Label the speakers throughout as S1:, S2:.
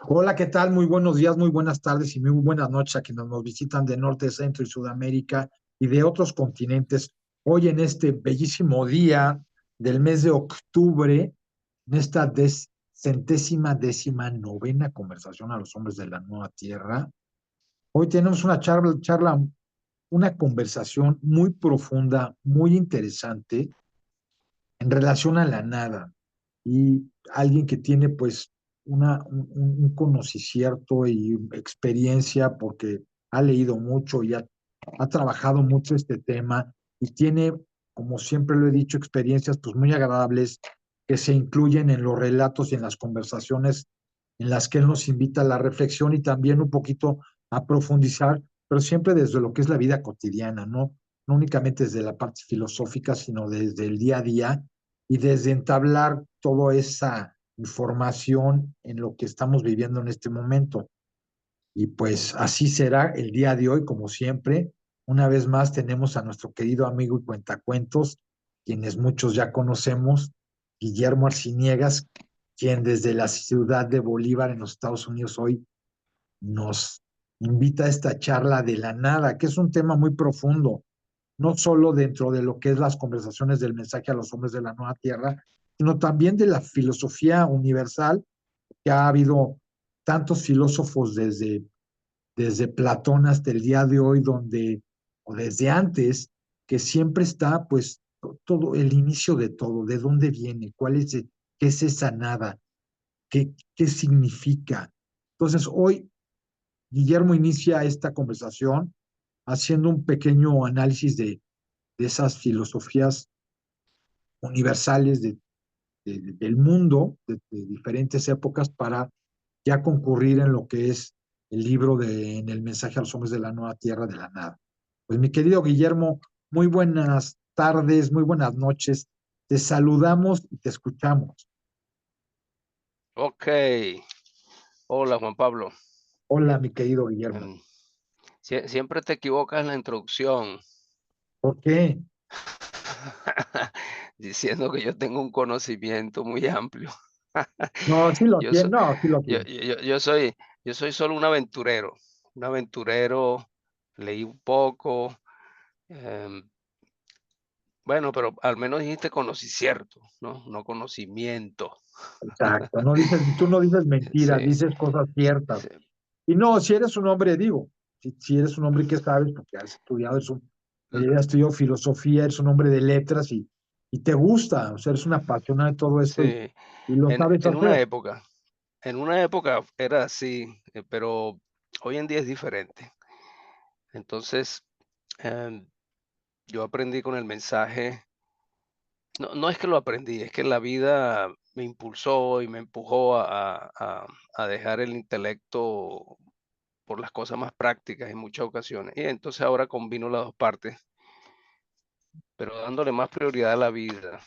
S1: Hola, ¿qué tal? Muy buenos días, muy buenas tardes y muy buenas noches a quienes nos visitan de Norte, Centro y Sudamérica y de otros continentes. Hoy en este bellísimo día del mes de octubre, en esta centésima décima novena conversación a los hombres de la nueva tierra, hoy tenemos una una conversación muy profunda, muy interesante en relación a la nada y alguien que tiene pues un conocimiento y experiencia porque ha leído mucho y ha trabajado mucho este tema y tiene, como siempre lo he dicho, experiencias pues muy agradables que se incluyen en los relatos y en las conversaciones en las que él nos invita a la reflexión y también un poquito a profundizar, pero siempre desde lo que es la vida cotidiana, ¿no? No únicamente desde la parte filosófica, sino desde el día a día y desde entablar toda esa información en lo que estamos viviendo en este momento. Y pues así será el día de hoy, como siempre. Una vez más tenemos a nuestro querido amigo y cuentacuentos, quienes muchos ya conocemos, Guillermo Arciniegas, quien desde la ciudad de Bolívar en los Estados Unidos hoy nos invita a esta charla de la nada, que es un tema muy profundo, no solo dentro de lo que es las conversaciones del mensaje a los hombres de la nueva tierra, sino también de la filosofía universal, que ha habido tantos filósofos desde Platón hasta el día de hoy, o desde antes, que siempre está pues todo el inicio de todo, de dónde viene, qué es esa nada, qué significa. Entonces, hoy Guillermo inicia esta conversación haciendo un pequeño análisis de esas filosofías universales del mundo, de diferentes épocas, para ya concurrir en lo que es el libro en el mensaje a los hombres de la nueva tierra de la nada. Pues mi querido Guillermo, muy buenas tardes, muy buenas noches. Te saludamos y te escuchamos.
S2: Ok, hola Juan Pablo.
S1: Hola, mi querido Guillermo.
S2: Em, Siempre te equivocas en la introducción,
S1: ¿Por qué?
S2: diciendo que yo tengo un conocimiento muy amplio.
S1: No, sí lo
S2: Yo,
S1: tiene,
S2: so-
S1: no, sí lo
S2: yo,
S1: tiene.
S2: yo, yo soy solo un aventurero, leí un poco, em, bueno, pero al menos dijiste conocimiento, ¿no? No conocimiento.
S1: Exacto. Tú no dices mentiras,
S2: Sí,
S1: dices cosas ciertas.
S2: sí.
S1: Y no, si eres un hombre, digo, si eres un hombre que sabes, porque has estudiado, has estudiado filosofía, eres un hombre de letras y te gusta, o sea, eres una apasionada de todo esto
S2: Sí,
S1: y lo sabes
S2: en
S1: hacer.
S2: en una época era así, pero hoy en día es diferente. Entonces, em, yo aprendí con el mensaje, no es que lo aprendí, es que la vida me impulsó y me empujó a dejar el intelecto por las cosas más prácticas en muchas ocasiones. Y entonces ahora combino las dos partes, pero dándole más prioridad a la vida.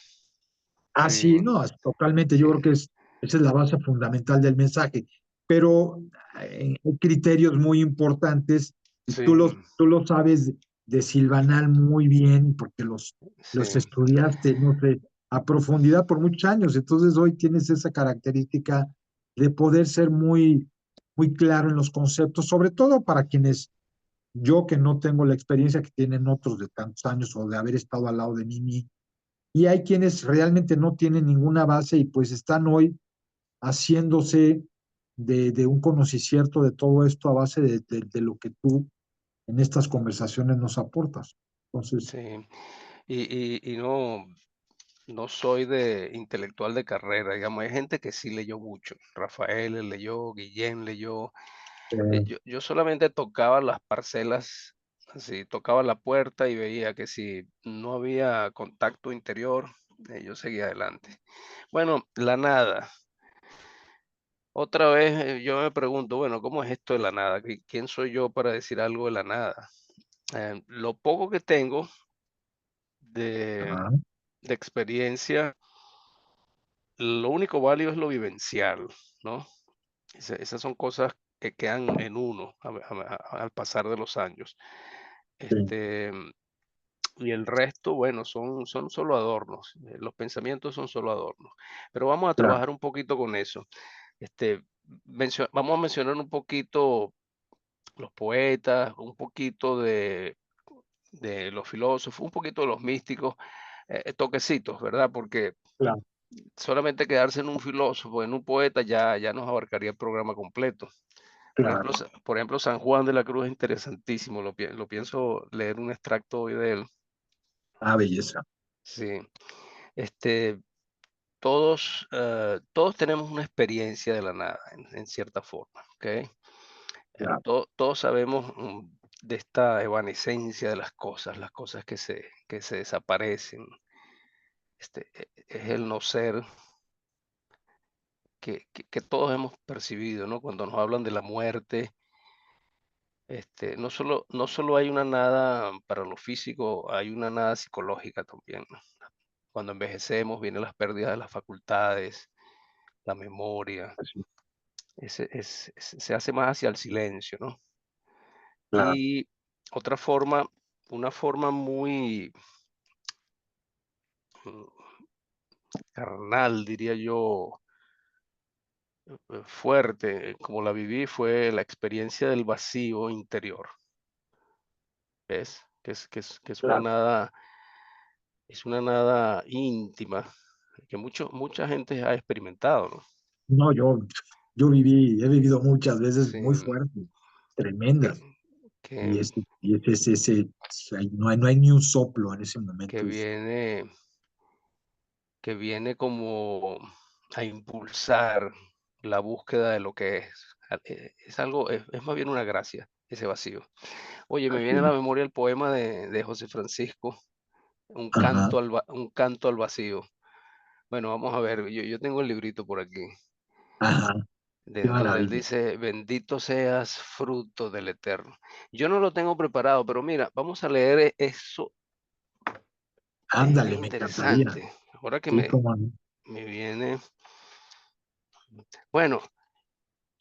S1: Ah,
S2: Sí,
S1: sí, no, totalmente,
S2: sí,
S1: yo creo que esa es la base fundamental del mensaje, pero hay criterios muy importantes y
S2: sí,
S1: tú los sabes de Silvanal muy bien porque los
S2: sí.
S1: estudiaste, no sé, a profundidad por muchos años, entonces hoy tienes esa característica de poder ser muy claro en los conceptos, sobre todo para quienes yo que no tengo la experiencia que tienen otros de tantos años o de haber estado al lado de Mimi y hay quienes realmente no tienen ninguna base y pues están hoy haciéndose de un conocimiento de todo esto a base de lo que tú en estas conversaciones nos aportas. Entonces,
S2: Sí, y no soy de intelectual de carrera, digamos, hay gente que sí leyó mucho. Rafael leyó, Guillén leyó.
S1: eh,
S2: Yo solamente tocaba las parcelas, así, tocaba la puerta y veía que si no había contacto interior, yo seguía adelante. Bueno, la nada. Otra vez yo me pregunto, bueno, ¿cómo es esto de la nada? ¿Quién soy yo para decir algo de la nada? Lo poco que tengo de,
S1: ah,
S2: de experiencia, lo único válido es lo vivencial, ¿no? Esas son cosas que quedan en uno al pasar de los años.
S1: sí,
S2: Este, y el resto, bueno, son solo adornos. Los pensamientos son solo adornos. Pero vamos a
S1: claro.
S2: trabajar un poquito con eso. Este, vamos a mencionar un poquito los poetas, un poquito de los filósofos, un poquito de los místicos, toquecitos, ¿verdad? Porque
S1: Claro,
S2: solamente quedarse en un filósofo, en un poeta, ya nos abarcaría el programa completo.
S1: claro.
S2: Por ejemplo, San Juan de la Cruz es interesantísimo, lo pienso leer un extracto hoy de él.
S1: Ah, belleza.
S2: Sí, este, todos tenemos una experiencia de la nada, en cierta forma, ¿ok?
S1: Claro.
S2: Todos sabemos de esta evanescencia de las cosas que se desaparecen. Es el no ser que todos hemos percibido, ¿no? Cuando nos hablan de la muerte, no solo hay una nada para lo físico, hay una nada psicológica también, ¿no? Cuando envejecemos vienen las pérdidas de las facultades, la memoria,
S1: Así,
S2: se hace más hacia el silencio, ¿no?
S1: claro.
S2: Y otra forma, una forma muy mm, carnal, diría yo, fuerte, como la viví, fue la experiencia del vacío interior, ¿ves? Que
S1: Claro.
S2: es una nada íntima, que mucha gente ha experimentado, ¿no?
S1: No, he vivido muchas veces
S2: Sí,
S1: muy fuertes,
S2: que,
S1: tremendas.
S2: que,
S1: No hay ni un soplo en ese
S2: que
S1: momento.
S2: viene, que viene como a impulsar la búsqueda de lo que es. Es algo, es más bien una gracia, ese vacío. Oye, me
S1: Así
S2: viene a la
S1: es.
S2: memoria el poema de José Francisco,
S1: Ajá,
S2: un canto al vacío. Bueno, vamos a ver, yo tengo el librito por aquí,
S1: ajá, qué
S2: de donde él
S1: maravilla.
S2: dice, bendito seas fruto del Eterno. Yo no lo tengo preparado, pero mira, vamos a leer eso, es
S1: Ándale, me encantaría.
S2: interesante. Ahora que
S1: Sí, cómo no.
S2: me viene, bueno,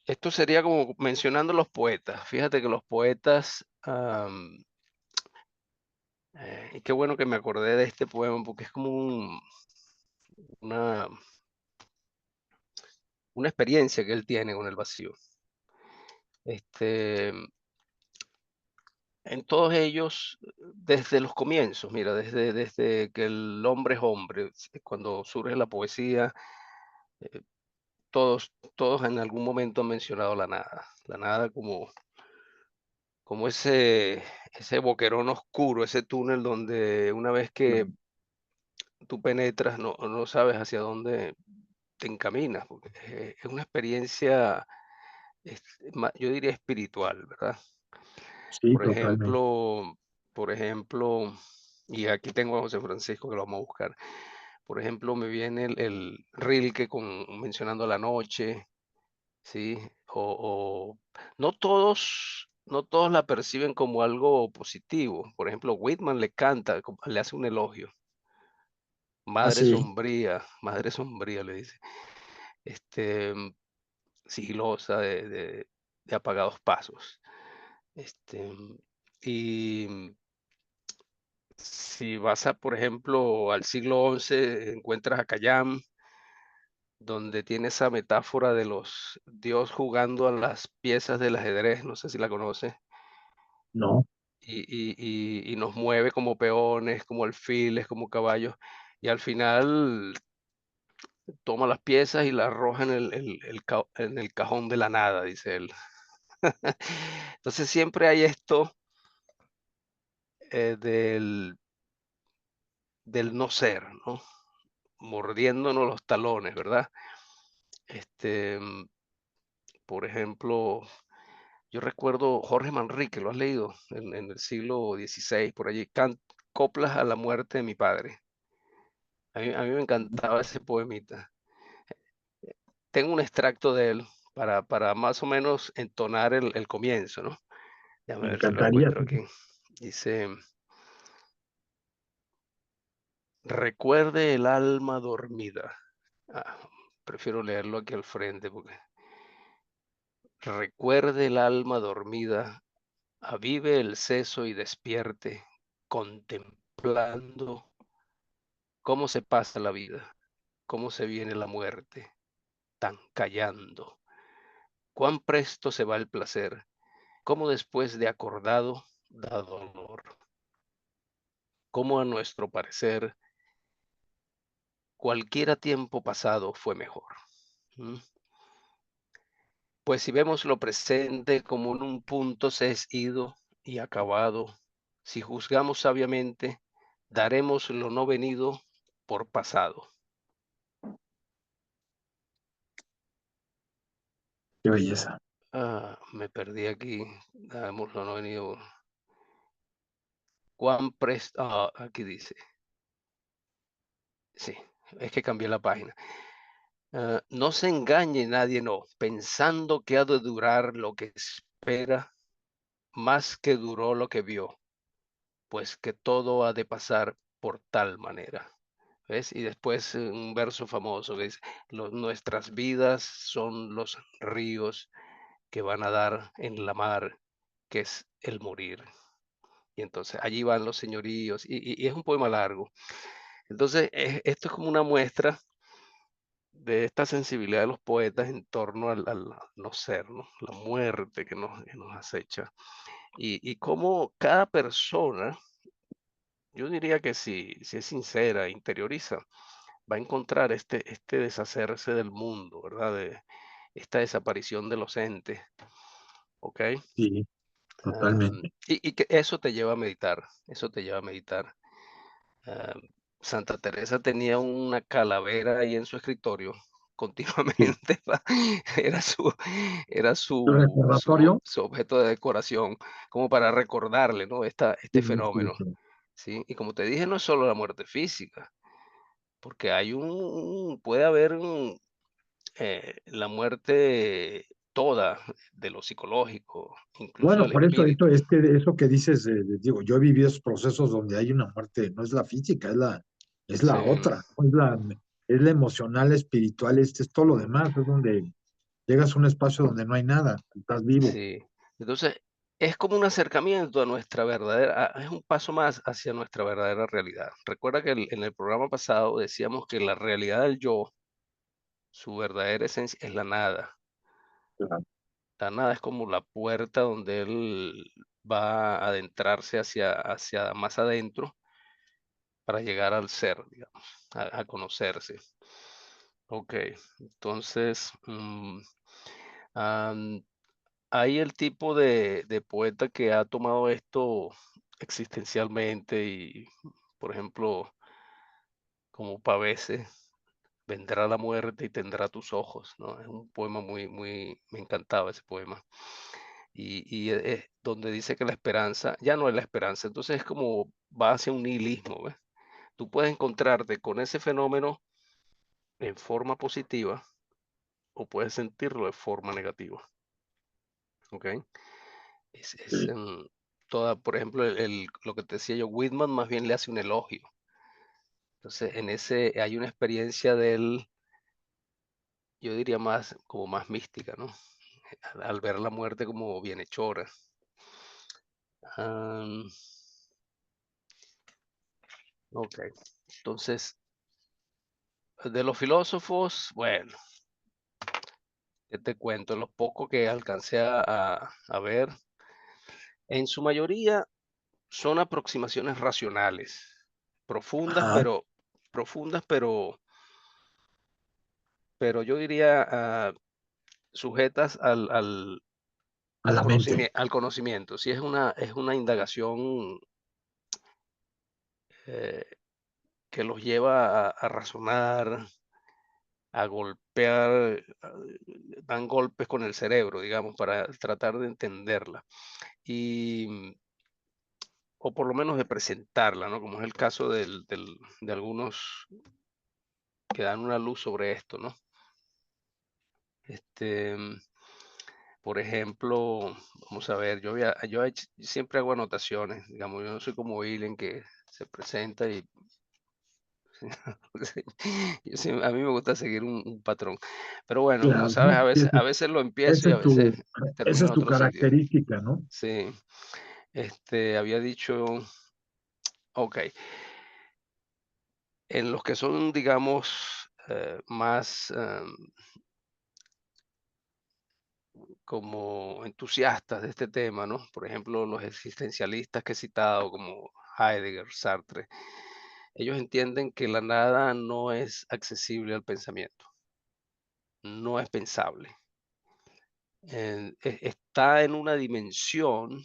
S2: esto sería como mencionando los poetas. Fíjate que los poetas, y qué bueno que me acordé de este poema, porque es como una, una experiencia que él tiene con el vacío. Este, en todos ellos, desde los comienzos, mira, desde que el hombre es hombre, cuando surge la poesía, eh, todos en algún momento han mencionado la nada como ese boquerón oscuro, ese túnel donde una vez que
S1: Claro.
S2: tú penetras no sabes hacia dónde te encaminas, porque es una experiencia, es yo diría espiritual, ¿verdad?
S1: Sí,
S2: Por
S1: totalmente.
S2: ejemplo por ejemplo, y aquí tengo a José Francisco que lo vamos a buscar. Por ejemplo, me viene el Rilke mencionando la noche, ¿sí? O no todos la perciben como algo positivo. Por ejemplo, Whitman le canta, le hace un elogio.
S1: Ah, sí,
S2: Madre sombría, le dice, este, sigilosa de apagados pasos. Este, y si vas por ejemplo, al siglo XI, encuentras a Khayyam, donde tiene esa metáfora de los Dios jugando a las piezas del ajedrez, no sé si la conoces,
S1: no,
S2: y nos mueve como peones, como alfiles, como caballos, y al final toma las piezas y las arroja en el cajón de la nada, dice él. Entonces siempre hay esto del no ser, ¿no? Mordiéndonos los talones, ¿verdad? Este, mm, por ejemplo, yo recuerdo Jorge Manrique, ¿lo has leído? En el siglo XVI, por allí, Coplas a la muerte de mi padre. A mí me encantaba ese poemita. Tengo un extracto de él para más o menos entonar el comienzo, ¿no?
S1: me
S2: Déjame ver si lo
S1: encantaría.
S2: encuentro aquí. Dice, recuerde el alma dormida. Ah, prefiero leerlo aquí al frente porque recuerde el alma dormida, avive el seso y despierte, contemplando cómo se pasa la vida, cómo se viene la muerte. tan callando. Cuán presto se va el placer, como después de acordado da dolor. Como a nuestro parecer, cualquiera tiempo pasado fue mejor. ¿Mm? Pues si vemos lo presente como en un punto se es ido y acabado, si juzgamos sabiamente, daremos lo no venido por pasado.
S1: Qué belleza.
S2: Me perdí aquí. Daremos lo no venido. Cuán presto. Aquí dice. Sí, es que cambié la página. No se engañe nadie, no, pensando que ha de durar lo que espera, más que duró lo que vio, pues que todo ha de pasar por tal manera. ¿Ves? Y después un verso famoso que dice, nuestras vidas son los ríos que van a dar en la mar, que es el morir. Y entonces allí van los señoríos, y es un poema largo. Entonces, esto es como una muestra de esta sensibilidad de los poetas en torno al no ser, ¿no? La muerte que nos acecha. Y cómo cada persona, yo diría que si es sincera, interioriza, va a encontrar este deshacerse del mundo, ¿verdad? De esta desaparición de los entes, ¿ok?
S1: Sí, totalmente.
S2: Y que eso te lleva a meditar, eso te lleva a meditar. Am, Santa Teresa tenía una calavera ahí en su escritorio
S1: Sí.
S2: continuamente, era su era
S1: ¿Tu
S2: su su
S1: recordatorio?
S2: su objeto de decoración, como para recordarle, ¿no? Este
S1: Sí, sí,
S2: fenómeno,
S1: sí.
S2: ¿sí? Y como te dije, no es solo la muerte física, porque hay puede haber la muerte toda de lo psicológico, incluso
S1: Bueno,
S2: del
S1: por eso,
S2: espíritu.
S1: es que eso que dices, digo, yo he vivido esos procesos donde hay una muerte, no es la física, es
S2: Sí,
S1: la otra, ¿no? Es la emocional, la espiritual, es todo lo demás, es donde llegas a un espacio donde no hay nada, estás vivo.
S2: sí. Entonces, es como un acercamiento a nuestra verdadera, es un paso más hacia nuestra verdadera realidad. Recuerda que en el programa pasado decíamos que la realidad del yo, su verdadera esencia, es la nada.
S1: Claro.
S2: La nada es como la puerta donde él va a adentrarse hacia más adentro para llegar al ser, digamos, a conocerse. Ok, entonces, am, hay el tipo de poeta que ha tomado esto existencialmente y, por ejemplo, como Pavese, vendrá la muerte y tendrá tus ojos, ¿no? Es un poema me encantaba ese poema. Es donde dice que la esperanza ya no es la esperanza, entonces es como va hacia un nihilismo, ¿ves? Tú puedes encontrarte con ese fenómeno en forma positiva o puedes sentirlo de forma negativa, ¿ok? Es
S1: Sí.
S2: toda, por ejemplo, lo que te decía yo, Whitman más bien le hace un elogio. Entonces, en ese hay una experiencia de él, yo diría más como más mística, ¿no? Al ver la muerte como bienhechora. Am, ok, entonces, de los filósofos, bueno, ¿qué te cuento? Los pocos que alcancé a ver, en su mayoría son aproximaciones racionales, profundas,
S1: Ajá,
S2: pero profundas, pero yo diría sujetas
S1: a la mente.
S2: al conocimiento. Si es una indagación eh, que los lleva a razonar, a golpear, dan golpes con el cerebro, digamos, para tratar de entenderla. O por lo menos de presentarla, ¿no? Como es el caso de algunos que dan una luz sobre esto, ¿no? Este, por ejemplo, vamos a ver, siempre hago anotaciones, digamos, yo no soy como Ilen que se presenta y a mí me gusta seguir un patrón. Pero bueno, como
S1: Claro,
S2: sabes, a
S1: sí,
S2: veces, a veces lo empiezo
S1: esa
S2: y a
S1: es
S2: veces
S1: esa
S2: termino
S1: es
S2: en
S1: tu
S2: otro sitio.
S1: característica, ¿no?
S2: Sí, había dicho, ok, en los que son, digamos, más como entusiastas de este tema, ¿no? Por ejemplo, los existencialistas que he citado, como Heidegger, Sartre, ellos entienden que la nada no es accesible al pensamiento, no es pensable. Está en una dimensión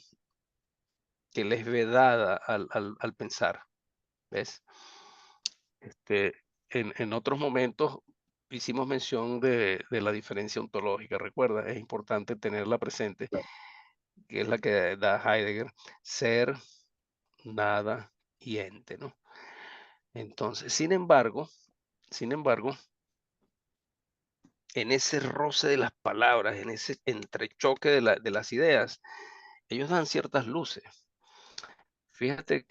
S2: que le es vedada al pensar, ¿ves? Este, en otros momentos hicimos mención de la diferencia ontológica, recuerda, es importante tenerla presente, que es la que da Heidegger, ser, nada y ente, ¿no? Entonces, sin embargo, en ese roce de las palabras, en ese entrechoque de las ideas, ellos dan ciertas luces. Fíjate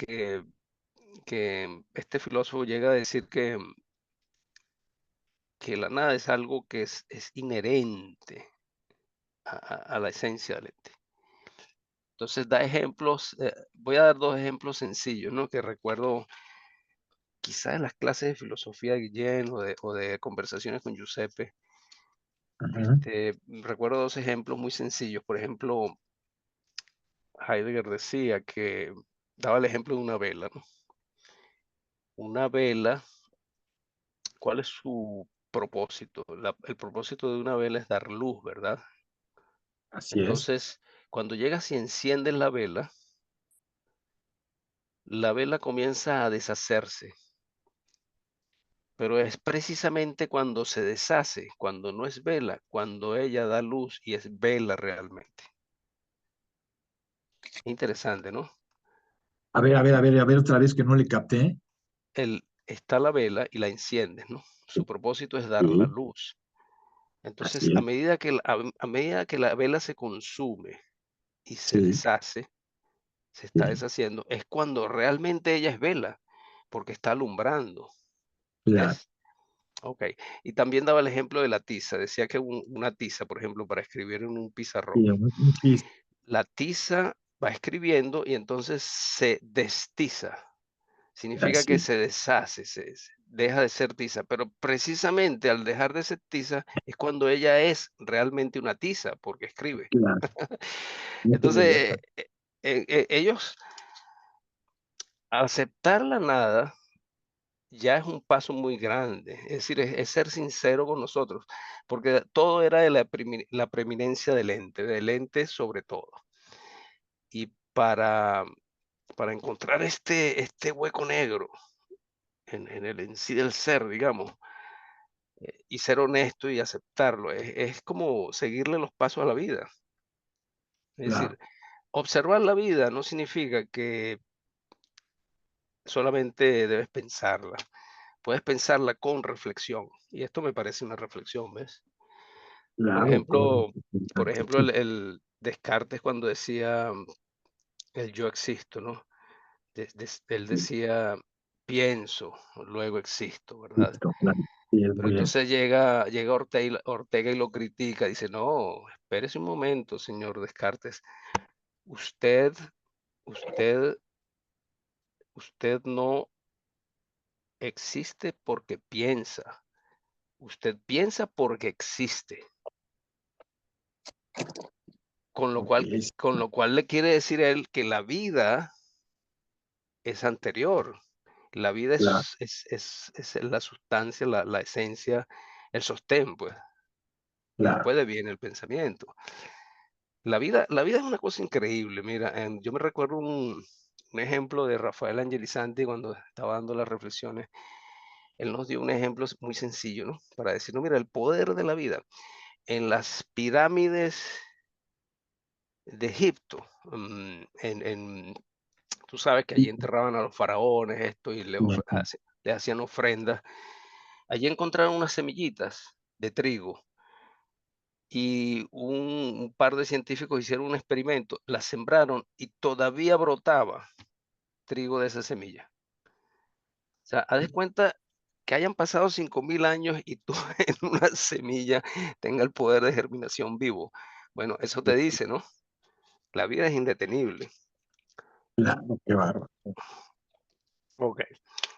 S2: que este filósofo llega a decir que la nada es algo que es inherente a la esencia del ente. Entonces da ejemplos, voy a dar dos ejemplos sencillos, ¿no? Que recuerdo quizás en las clases de filosofía de Guillén o de conversaciones con Giuseppe.
S1: Ujú.
S2: Recuerdo dos ejemplos muy sencillos. Por ejemplo, Heidegger decía que daba el ejemplo de una vela, ¿no? Una vela, ¿cuál es su propósito? El propósito de una vela es dar luz, ¿verdad?
S1: Así es.
S2: Entonces, cuando llegas y enciendes la vela comienza a deshacerse, pero es precisamente cuando se deshace, cuando no es vela, cuando ella da luz y es vela realmente. Interesante, ¿no?
S1: A ver, a ver, a ver, a ver otra vez que no le capté.
S2: Está la vela y la enciendes, ¿no? Su propósito es dar la
S1: Sí,
S2: luz. Entonces,
S1: así
S2: a
S1: es.
S2: medida que, a medida que la vela se consume y se
S1: Sí,
S2: deshace, se está
S1: sí,
S2: deshaciendo, es cuando realmente ella es vela, porque está alumbrando.
S1: claro.
S2: ¿Ves? Ok. Y también daba el ejemplo de la tiza. Decía que una tiza, por ejemplo, para escribir en un pizarrón.
S1: Sí, un pis-
S2: La tiza va escribiendo y entonces se destiza. Significa
S1: así
S2: que
S1: es.
S2: se deshace, deja de ser tiza. Pero precisamente al dejar de ser tiza es cuando ella es realmente una tiza, porque escribe.
S1: Claro. Muchas
S2: Entonces,
S1: gracias.
S2: ellos, aceptar la nada ya es un paso muy grande. Es decir, es ser sincero con nosotros, porque todo era de la preeminencia del ente sobre todo. Y para encontrar este hueco negro en sí del ser, digamos, y ser honesto y aceptarlo, es como seguirle los pasos a la vida. Es
S1: Claro,
S2: decir, observar la vida no significa que solamente debes pensarla, puedes pensarla con reflexión. Y esto me parece una reflexión, ¿ves? Por
S1: claro, como
S2: ejemplo por ejemplo, el Descartes cuando decía, el yo existo, ¿no? Él
S1: sí,
S2: decía: "Pienso, luego existo", ¿verdad?
S1: listo, claro. Sí, es
S2: Pero
S1: muy bien.
S2: entonces llega Ortega y lo critica, dice: "No, espérese un momento, señor Descartes, usted usted usted no existe porque piensa, usted piensa porque existe". Con lo
S1: Ok,
S2: cual con lo cual le quiere decir a él que la vida es anterior. La vida
S1: claro,
S2: es la sustancia, la esencia, el sostén, pues, y
S1: claro.
S2: después de viene el pensamiento. La vida es una cosa increíble, mira, yo me recuerdo un ejemplo de Rafael Angelizanti cuando estaba dando las reflexiones. Él nos dio un ejemplo muy sencillo, ¿no? Para decirnos, mira, el poder de la vida. En las pirámides de Egipto, tú sabes que allí enterraban a los faraones, esto, y
S1: Ujú.
S2: le hacían ofrendas. Allí encontraron unas semillitas de trigo y un par de científicos hicieron un experimento, las sembraron y todavía brotaba trigo de esa semilla. O sea, haz de cuenta que hayan pasado 5000 años y tú en una semilla tenga el poder de germinación vivo. Bueno, eso te dice, ¿no? La vida es indetenible.
S1: Claro, qué bárbaro.
S2: Ok.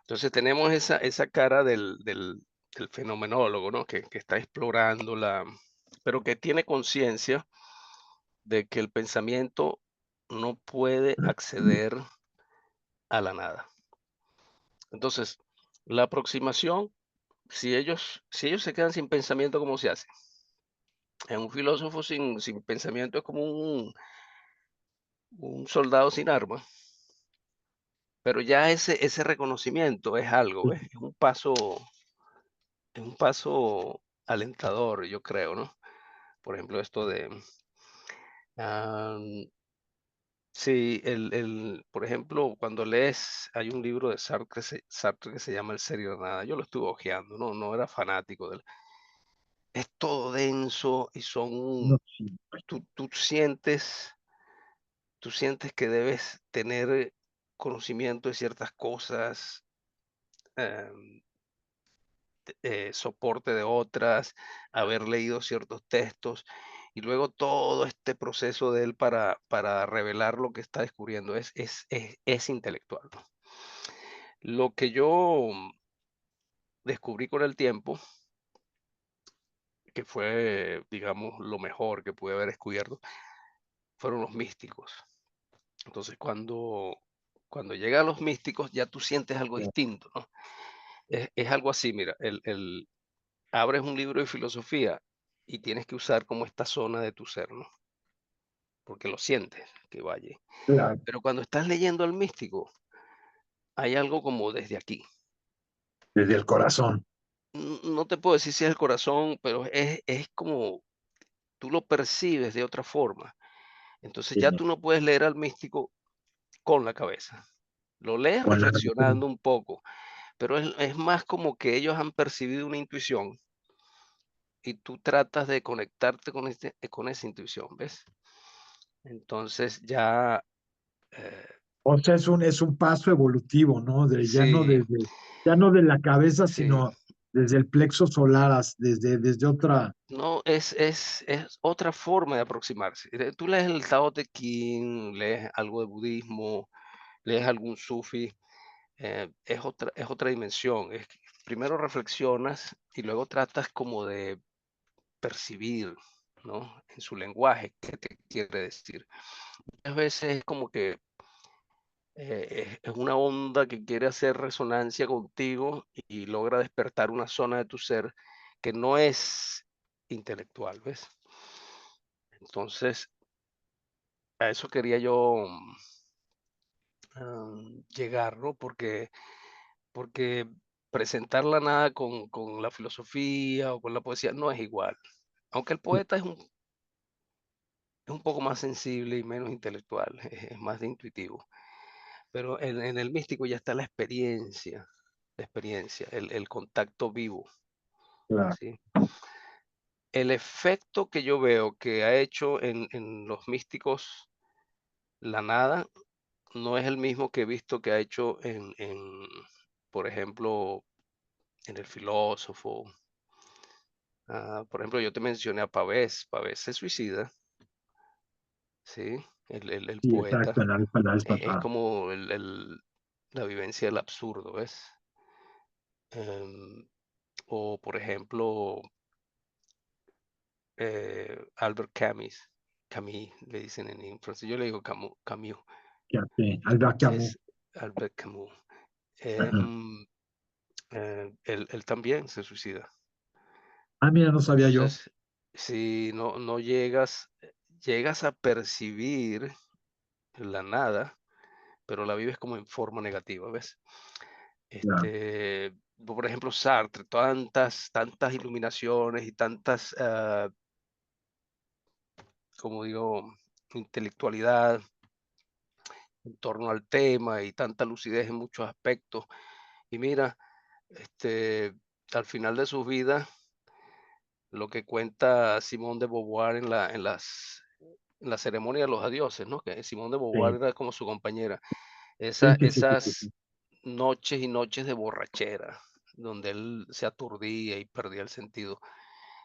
S2: Entonces tenemos esa cara del fenomenólogo, ¿no? Que está explorando pero que tiene conciencia de que el pensamiento no puede acceder a la nada. Entonces, la aproximación, si ellos se quedan sin pensamiento, ¿cómo se hace? Un filósofo sin pensamiento es como un soldado sin armas, pero ya ese reconocimiento es algo, ¿ves? Es un paso alentador, yo creo, ¿no? Por ejemplo, esto de, am, sí, por ejemplo, cuando lees, hay un libro de Sartre que se llama El ser y la nada. Yo lo estuve hojeando, no era fanático del. Es todo denso y
S1: No,
S2: son,
S1: sí,
S2: tú sientes que debes tener conocimiento de ciertas cosas, em, soporte de otras, haber leído ciertos textos y luego todo este proceso de él para revelar lo que está descubriendo es intelectual, ¿no? Lo que yo descubrí con el tiempo, que fue, digamos, lo mejor que pude haber descubierto, fueron los místicos. Entonces, cuando llegan los místicos, ya tú sientes algo
S1: claro,
S2: distinto, ¿no? Es algo así, mira, abres un libro de filosofía y tienes que usar como esta zona de tu ser, ¿no? Porque lo sientes que va allí.
S1: claro,
S2: Pero cuando estás leyendo al místico, hay algo como desde aquí.
S1: desde el corazón.
S2: No te puedo decir si es el corazón, pero es como tú lo percibes de otra forma. Entonces ya
S1: Sí,
S2: tú no puedes leer al místico con la cabeza. Lo lees
S1: con la,
S2: reflexionando un poco, pero es más como que ellos han percibido una intuición y tú tratas de conectarte con esa intuición, ¿ves? Entonces ya, eh,
S1: o sea, es un paso evolutivo, ¿no?
S2: sí,
S1: Ya no de la cabeza,
S2: sí.
S1: sino desde el plexo solar, desde otra,
S2: No, es otra forma de aproximarse. Tú lees el Tao Te Ching, lees algo de budismo, lees algún sufi, es otra dimensión. Primero reflexionas y luego tratas como de percibir, ¿no? En su lenguaje, qué te quiere decir. Muchas veces es como que es una onda que quiere hacer resonancia contigo y logra despertar una zona de tu ser que no es intelectual, ¿ves? Entonces, a eso quería yo llegar, ¿no? porque presentar la nada con la filosofía o con la poesía no es igual. Aunque el poeta es un poco más sensible y menos intelectual, es más de intuitivo. Pero en el místico ya está la experiencia, el contacto vivo,
S1: claro,
S2: ¿sí? El efecto que yo veo que ha hecho en los místicos la nada no es el mismo que he visto que ha hecho por ejemplo, en el filósofo. Por ejemplo, yo te mencioné a Pavés. Pavés se suicida, ¿sí? El
S1: sí,
S2: poeta.
S1: exacto, en la vez
S2: Es
S1: pasada.
S2: como la vivencia del absurdo, ¿ves? O, por ejemplo, Albert Camus, le dicen en francés. Yo le digo Camus,
S1: Albert Camus.
S2: es Albert Camus. Es,
S1: Ajá.
S2: mm, él también se suicida.
S1: Ah, mira, no sabía yo.
S2: Entonces, si no llegas a percibir la nada, pero la vives como en forma negativa, ¿ves?
S1: Claro,
S2: Por ejemplo, Sartre, tantas iluminaciones y tantas, como digo, intelectualidad en torno al tema y tanta lucidez en muchos aspectos. Y mira, este, al final de sus vidas, lo que cuenta Simone de Beauvoir en la ceremonia de los adioses, ¿no? Que Simone de Beauvoir
S1: sí,
S2: era como su compañera.
S1: sí, sí, sí, sí, sí,
S2: Esas
S1: sí,
S2: noches y noches de borrachera, donde él se aturdía y perdía el sentido.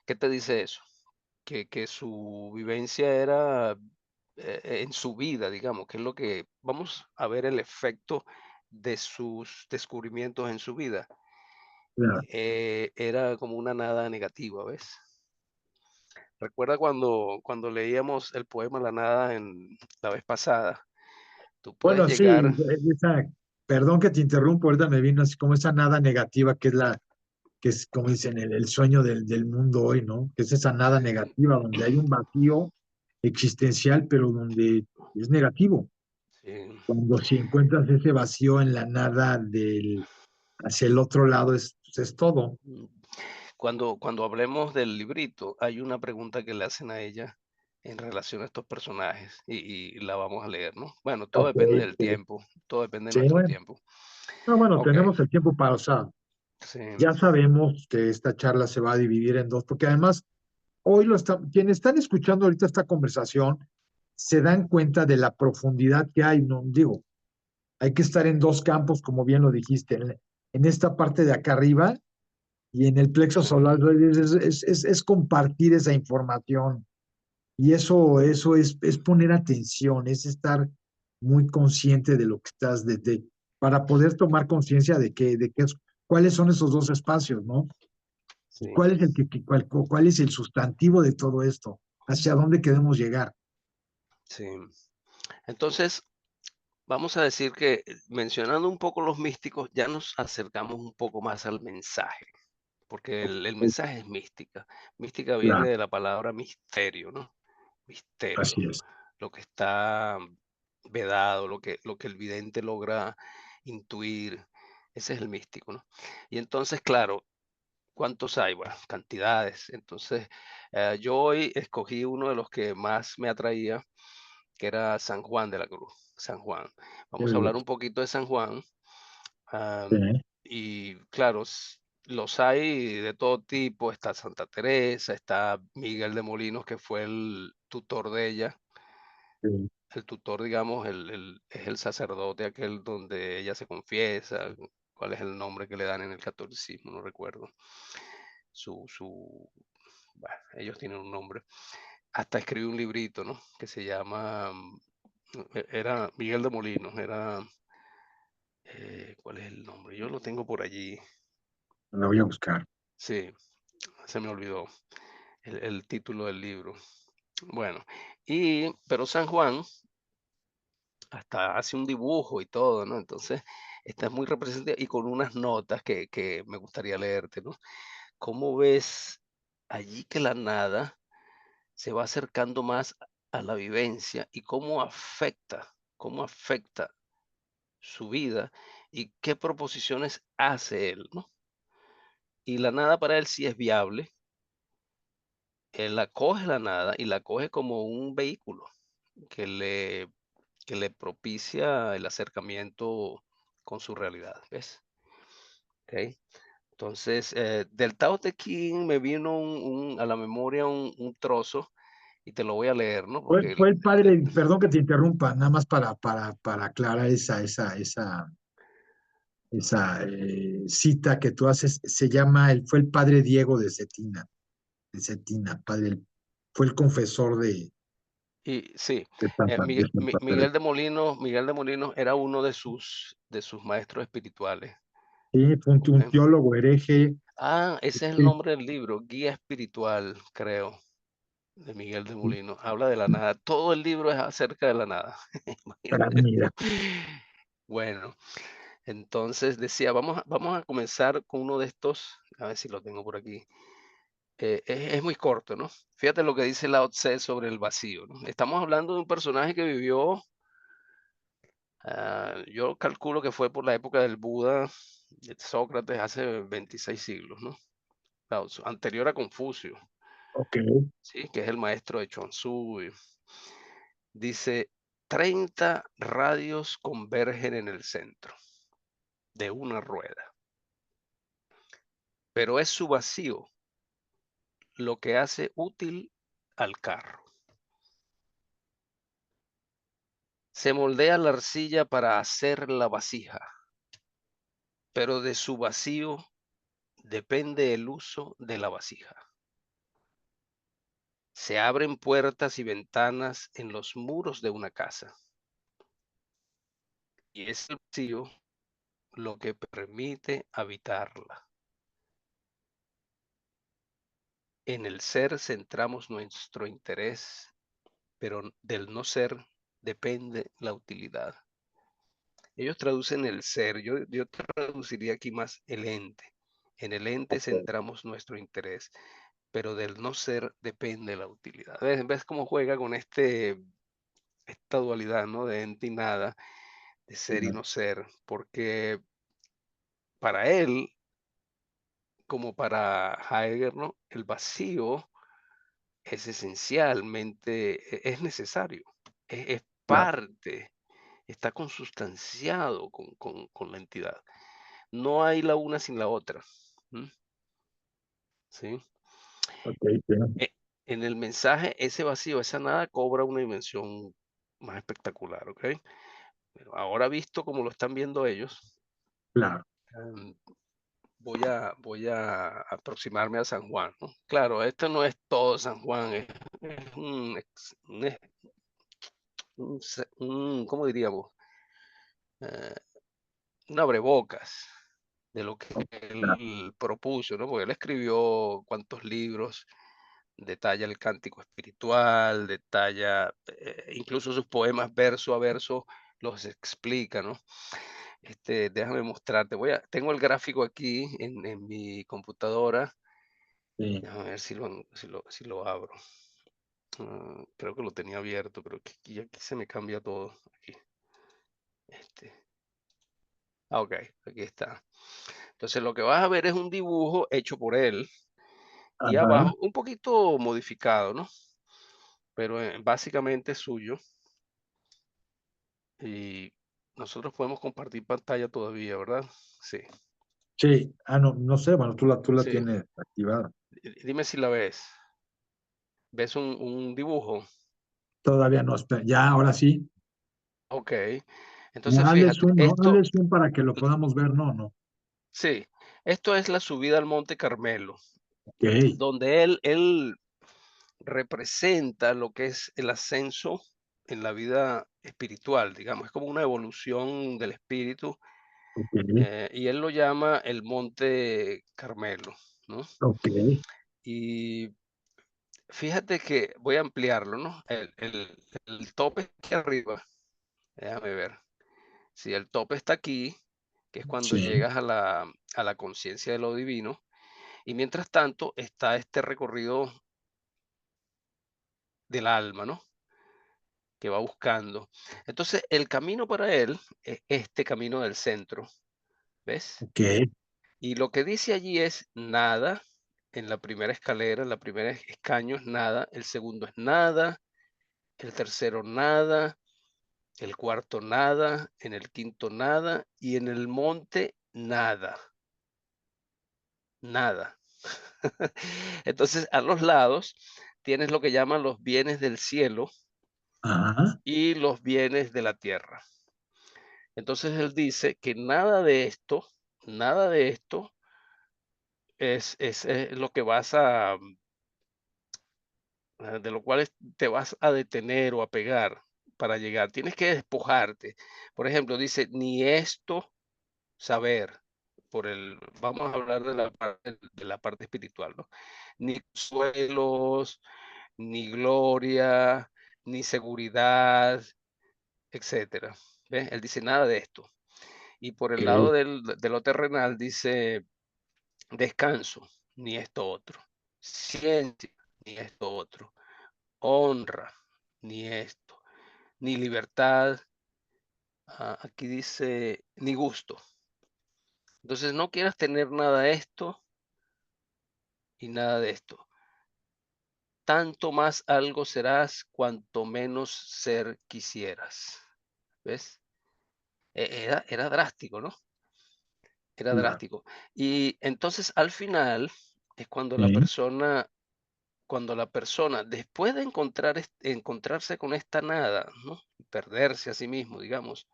S2: ¿Qué te dice eso? Que su vivencia era en su vida, digamos, que es lo que vamos a ver el efecto de sus descubrimientos en su vida.
S1: claro.
S2: Era como una nada negativa, ¿ves? Recuerda cuando leíamos el poema La nada en la vez pasada. Tú puedes
S1: Bueno, sí,
S2: llegar,
S1: perdón que te interrumpo, ahorita me vino así como esa nada negativa que es como dicen, el sueño del mundo hoy, ¿no? Que es esa nada
S2: sí,
S1: negativa, donde hay un vacío existencial, pero donde es negativo.
S2: sí.
S1: Cuando si encuentras ese vacío en la nada hacia el otro lado, pues, es todo.
S2: Mm. Cuando hablemos del librito, hay una pregunta que le hacen a ella en relación a estos personajes y la vamos a leer, ¿no? Bueno, todo
S1: Ok,
S2: depende del
S1: sí,
S2: tiempo, todo depende de
S1: sí,
S2: nuestro
S1: bueno.
S2: tiempo.
S1: No, bueno,
S2: Ok,
S1: tenemos el tiempo para, o sea,
S2: sí,
S1: ya sabemos que esta charla se va a dividir en dos, porque además quienes están escuchando ahorita esta conversación se dan cuenta de la profundidad que hay, no digo, hay que estar en dos campos, como bien lo dijiste, en esta parte de acá arriba y en el plexo
S2: sí,
S1: solar es compartir esa información. Y eso es poner atención, es estar muy consciente de lo que estás, para poder tomar conciencia cuáles son esos dos espacios, ¿no? Y
S2: sí,
S1: cuál es cuál es el sustantivo de todo esto, hacia dónde queremos llegar.
S2: sí. Entonces, vamos a decir que mencionando un poco los místicos, ya nos acercamos un poco más al mensaje, porque el mensaje es mística. Mística viene
S1: Claro,
S2: de la palabra misterio, ¿no? Misterio,
S1: así es.
S2: lo que está vedado, lo que el vidente logra intuir, ese es el místico, ¿no? Y entonces, claro, ¿cuántos hay? Bueno, cantidades. Entonces, yo hoy escogí uno de los que más me atraía, que era San Juan de la Cruz, San Juan. Vamos a hablar un poquito de San Juan.
S1: Sí,
S2: Y claro, los hay de todo tipo. Está Santa Teresa, está Miguel de Molinos, que fue el tutor de ella.
S1: sí.
S2: El tutor, digamos, es el sacerdote aquel donde ella se confiesa. ¿Cuál es el nombre que le dan en el catolicismo? No recuerdo. Bueno, ellos tienen un nombre. Hasta escribió un librito, ¿no? Que se llama, era Miguel de Molinos, ¿cuál es el nombre? Yo lo tengo por allí.
S1: Lo voy a buscar.
S2: Sí, se me olvidó el título del libro. Bueno, pero San Juan hasta hace un dibujo y todo, ¿no? Entonces, está muy representativa y con unas notas que me gustaría leerte, ¿no? ¿Cómo ves allí que la nada se va acercando más a la vivencia y cómo afecta su vida y qué proposiciones hace él, ¿no? Y la nada para él sí es viable. Él acoge la nada y la acoge como un vehículo que le, que le propicia el acercamiento con su realidad, ¿ves? ¿Ok? Entonces, del Tao Te Ching me vino a la memoria un trozo y te lo voy a leer, ¿no? Porque
S1: Fue el padre, perdón que te interrumpa, nada más para aclarar esa cita que tú haces, fue el padre Diego de Cetina, fue el confesor
S2: y sí,
S1: de Santa Teresa.
S2: Miguel de Molinos era uno de sus maestros espirituales.
S1: Sí, fue
S2: ¿Ok?
S1: un teólogo hereje.
S2: Ah, ese es el
S1: Sí,
S2: nombre del libro, Guía Espiritual, creo, de Miguel de Molinos. Habla de la nada. Todo el libro es acerca de la nada. Imagínate
S1: mira,
S2: tú. Bueno, entonces decía, vamos a comenzar con uno de estos, a ver si lo tengo por aquí. Es muy corto, ¿no? Fíjate lo que dice Lao Tse sobre el vacío, ¿no? Estamos hablando de un personaje que vivió, yo calculo que fue por la época del Buda, de Sócrates, hace 26 siglos, ¿no? Lao Tzu, anterior a Confucio,
S1: ok.
S2: ¿sí? Que es el maestro de Chuang dice, 30 radios convergen en el centro de una rueda, pero es su vacío lo que hace útil al carro. Se moldea la arcilla para hacer la vasija, pero de su vacío depende el uso de la vasija. Se abren puertas y ventanas en los muros de una casa, y es el vacío lo que permite habitarla. En el ser centramos nuestro interés, pero del no ser depende la utilidad. Ellos traducen el ser, yo traduciría aquí más el ente. En el ente
S1: Ok,
S2: centramos nuestro interés, pero del no ser depende la utilidad. ¿Ves cómo juega con esta dualidad, ¿no? De ente y nada, de ser y
S1: ajá,
S2: no ser, porque para él, como para Heidegger, ¿no? El vacío es esencialmente, es necesario, es
S1: claro.
S2: parte, está consustanciado con la entidad. No hay la una sin la otra. ¿M? ¿Sí?
S1: Ok, bien.
S2: E- En el mensaje, ese vacío, esa nada cobra una dimensión más espectacular, ¿ok? Pero ahora visto como lo están viendo ellos,
S1: Claro.
S2: em, voy a aproximarme a San Juan, ¿no? Claro, esto no es todo San Juan, es ¿cómo diríamos? Eh, un abrebocas de lo que
S1: Claro.
S2: él propuso, ¿no? Porque él escribió cuántos libros, detalla el cántico espiritual, detalla incluso sus poemas verso a verso, los explica, ¿no? Déjame mostrarte, tengo el gráfico aquí en mi computadora,
S1: Sí.
S2: déjame ver si lo abro. Creo que lo tenía abierto, pero aquí se me cambia todo. Aquí, este. Ok, aquí está. Entonces lo que vas a ver es un dibujo hecho por él y
S1: Ajá.
S2: abajo un poquito modificado, ¿no? Pero básicamente es suyo y nosotros podemos compartir pantalla todavía, ¿verdad? Sí,
S1: Sí. Ah, no, no sé, bueno, tú la
S2: sí.
S1: tienes activada.
S2: Dime si la ves. ¿Ves un dibujo?
S1: Todavía no, espera, ya, ahora sí.
S2: Ok.
S1: Ya,
S2: Entonces fíjate,
S1: hazle zoom para que lo podamos ver, no, no.
S2: sí, esto es la subida al Monte Carmelo,
S1: Ok,
S2: donde él representa lo que es el ascenso en la vida espiritual, digamos, es como una evolución del espíritu,
S1: ok,
S2: y él lo llama el Monte Carmelo, ¿no?
S1: ok,
S2: Y fíjate que voy a ampliarlo, ¿no? El tope aquí arriba, déjame ver. Si el tope está aquí, que es cuando
S1: sí,
S2: llegas a la conciencia de lo divino, y mientras tanto está este recorrido del alma, ¿no? Que va buscando. Entonces, el camino para él es este camino del centro, ¿ves?
S1: ok,
S2: Y lo que dice allí es nada, en la primera escalera, en la primera escaño es nada, el segundo es nada, el tercero nada, el cuarto nada, en el quinto nada y en el monte nada, nada. Entonces, a los lados tienes lo que llaman los bienes del cielo
S1: ajá,
S2: y los bienes de la tierra. Entonces él dice que nada de esto es lo que de lo cual te vas a detener o a pegar para llegar. Tienes que despojarte. Por ejemplo, dice, ni esto saber, vamos a hablar de la parte espiritual, ¿no? Ni suelos, ni gloria, ni seguridad, etcétera. ¿Ves? Él dice nada de esto. Y por el lado
S1: ok,
S2: de lo terrenal dice descanso, ni esto otro. Ciencia, ni esto otro. Honra, ni esto. Ni libertad, aquí dice, ni gusto. Entonces no quieras tener nada de esto y nada de esto. Tanto más algo serás cuanto menos ser quisieras. ¿Ves? Era drástico, ¿no? Era
S1: claro,
S2: drástico. Y entonces al final es
S1: sí,
S2: cuando la persona, después de encontrarse con esta nada, ¿no? Perderse a sí mismo, digamos,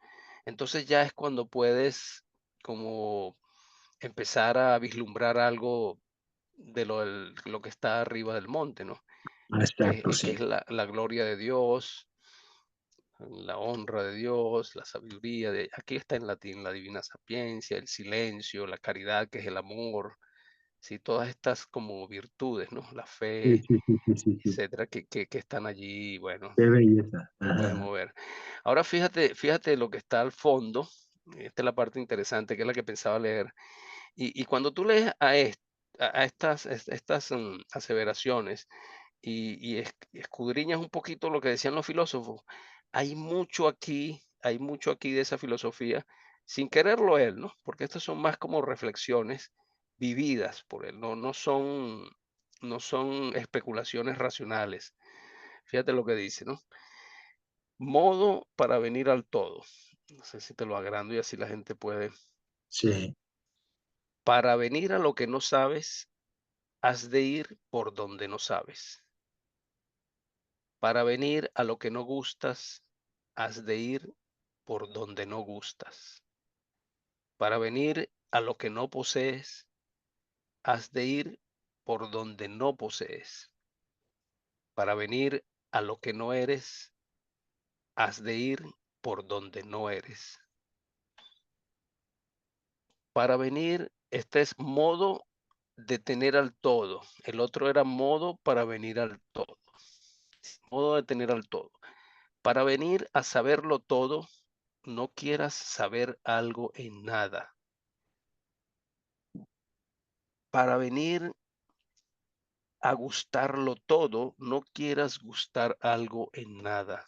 S2: entonces ya es cuando puedes como empezar a vislumbrar algo de lo que está arriba del monte, ¿no? Que,
S1: exacto,
S2: que
S1: sí.
S2: es la gloria de Dios, la honra de Dios, la sabiduría aquí está en latín, la divina sapiencia, el silencio, la caridad, que es el amor, ¿sí? Todas estas como virtudes, ¿no? La
S1: Sí,
S2: fe,
S1: sí, sí, sí, sí, sí.
S2: etcétera, que están allí, bueno,
S1: Qué belleza.
S2: nos
S1: Ajá.
S2: podemos ver. Ahora fíjate lo que está al fondo, esta es la parte interesante, que es la que pensaba leer. Y cuando tú lees a estas aseveraciones y escudriñas un poquito lo que decían los filósofos, hay mucho aquí de esa filosofía, sin quererlo él, ¿no? Porque estas son más como reflexiones vividas por él, no son especulaciones racionales. Fíjate lo que dice, ¿no? Modo para venir al todo. No sé si te lo agrando y así la gente puede.
S1: Sí,
S2: Para venir a lo que no sabes, has de ir por donde no sabes. Para venir a lo que no gustas, has de ir por donde no gustas. Para venir a lo que no posees, has de ir por donde no posees. Para venir a lo que no eres, has de ir por donde no eres. Para venir, este es modo de tener al todo. El otro era modo para venir al todo. Modo de tener al todo. Para venir a saberlo todo, no quieras saber algo en nada. Para venir a gustarlo todo, no quieras gustar algo en nada.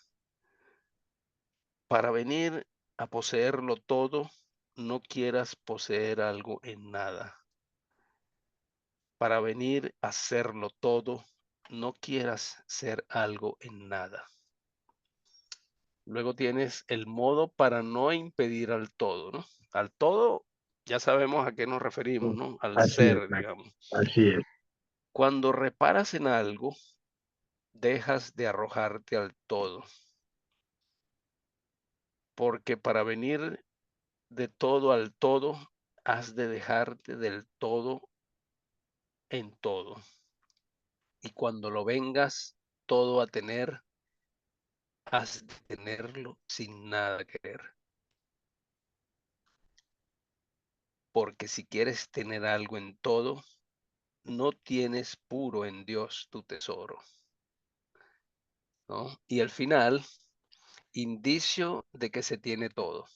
S2: Para venir a poseerlo todo, no quieras poseer algo en nada. Para venir a serlo todo, no quieras ser algo en nada. Luego tienes el modo para no impedir al todo, ¿no? Al todo ya sabemos a qué nos referimos,
S1: sí.
S2: ¿no? Al
S1: Así es,
S2: ser,
S1: Max.
S2: digamos.
S1: Así es.
S2: Cuando reparas en algo, dejas de arrojarte al todo, porque para venir de todo al todo, has de dejarte del todo en todo. Y cuando lo vengas todo a tener, has de tenerlo sin nada querer. Porque si quieres tener algo en todo, no tienes puro en Dios tu tesoro, ¿no? Y al final, indicio de que se tiene todo.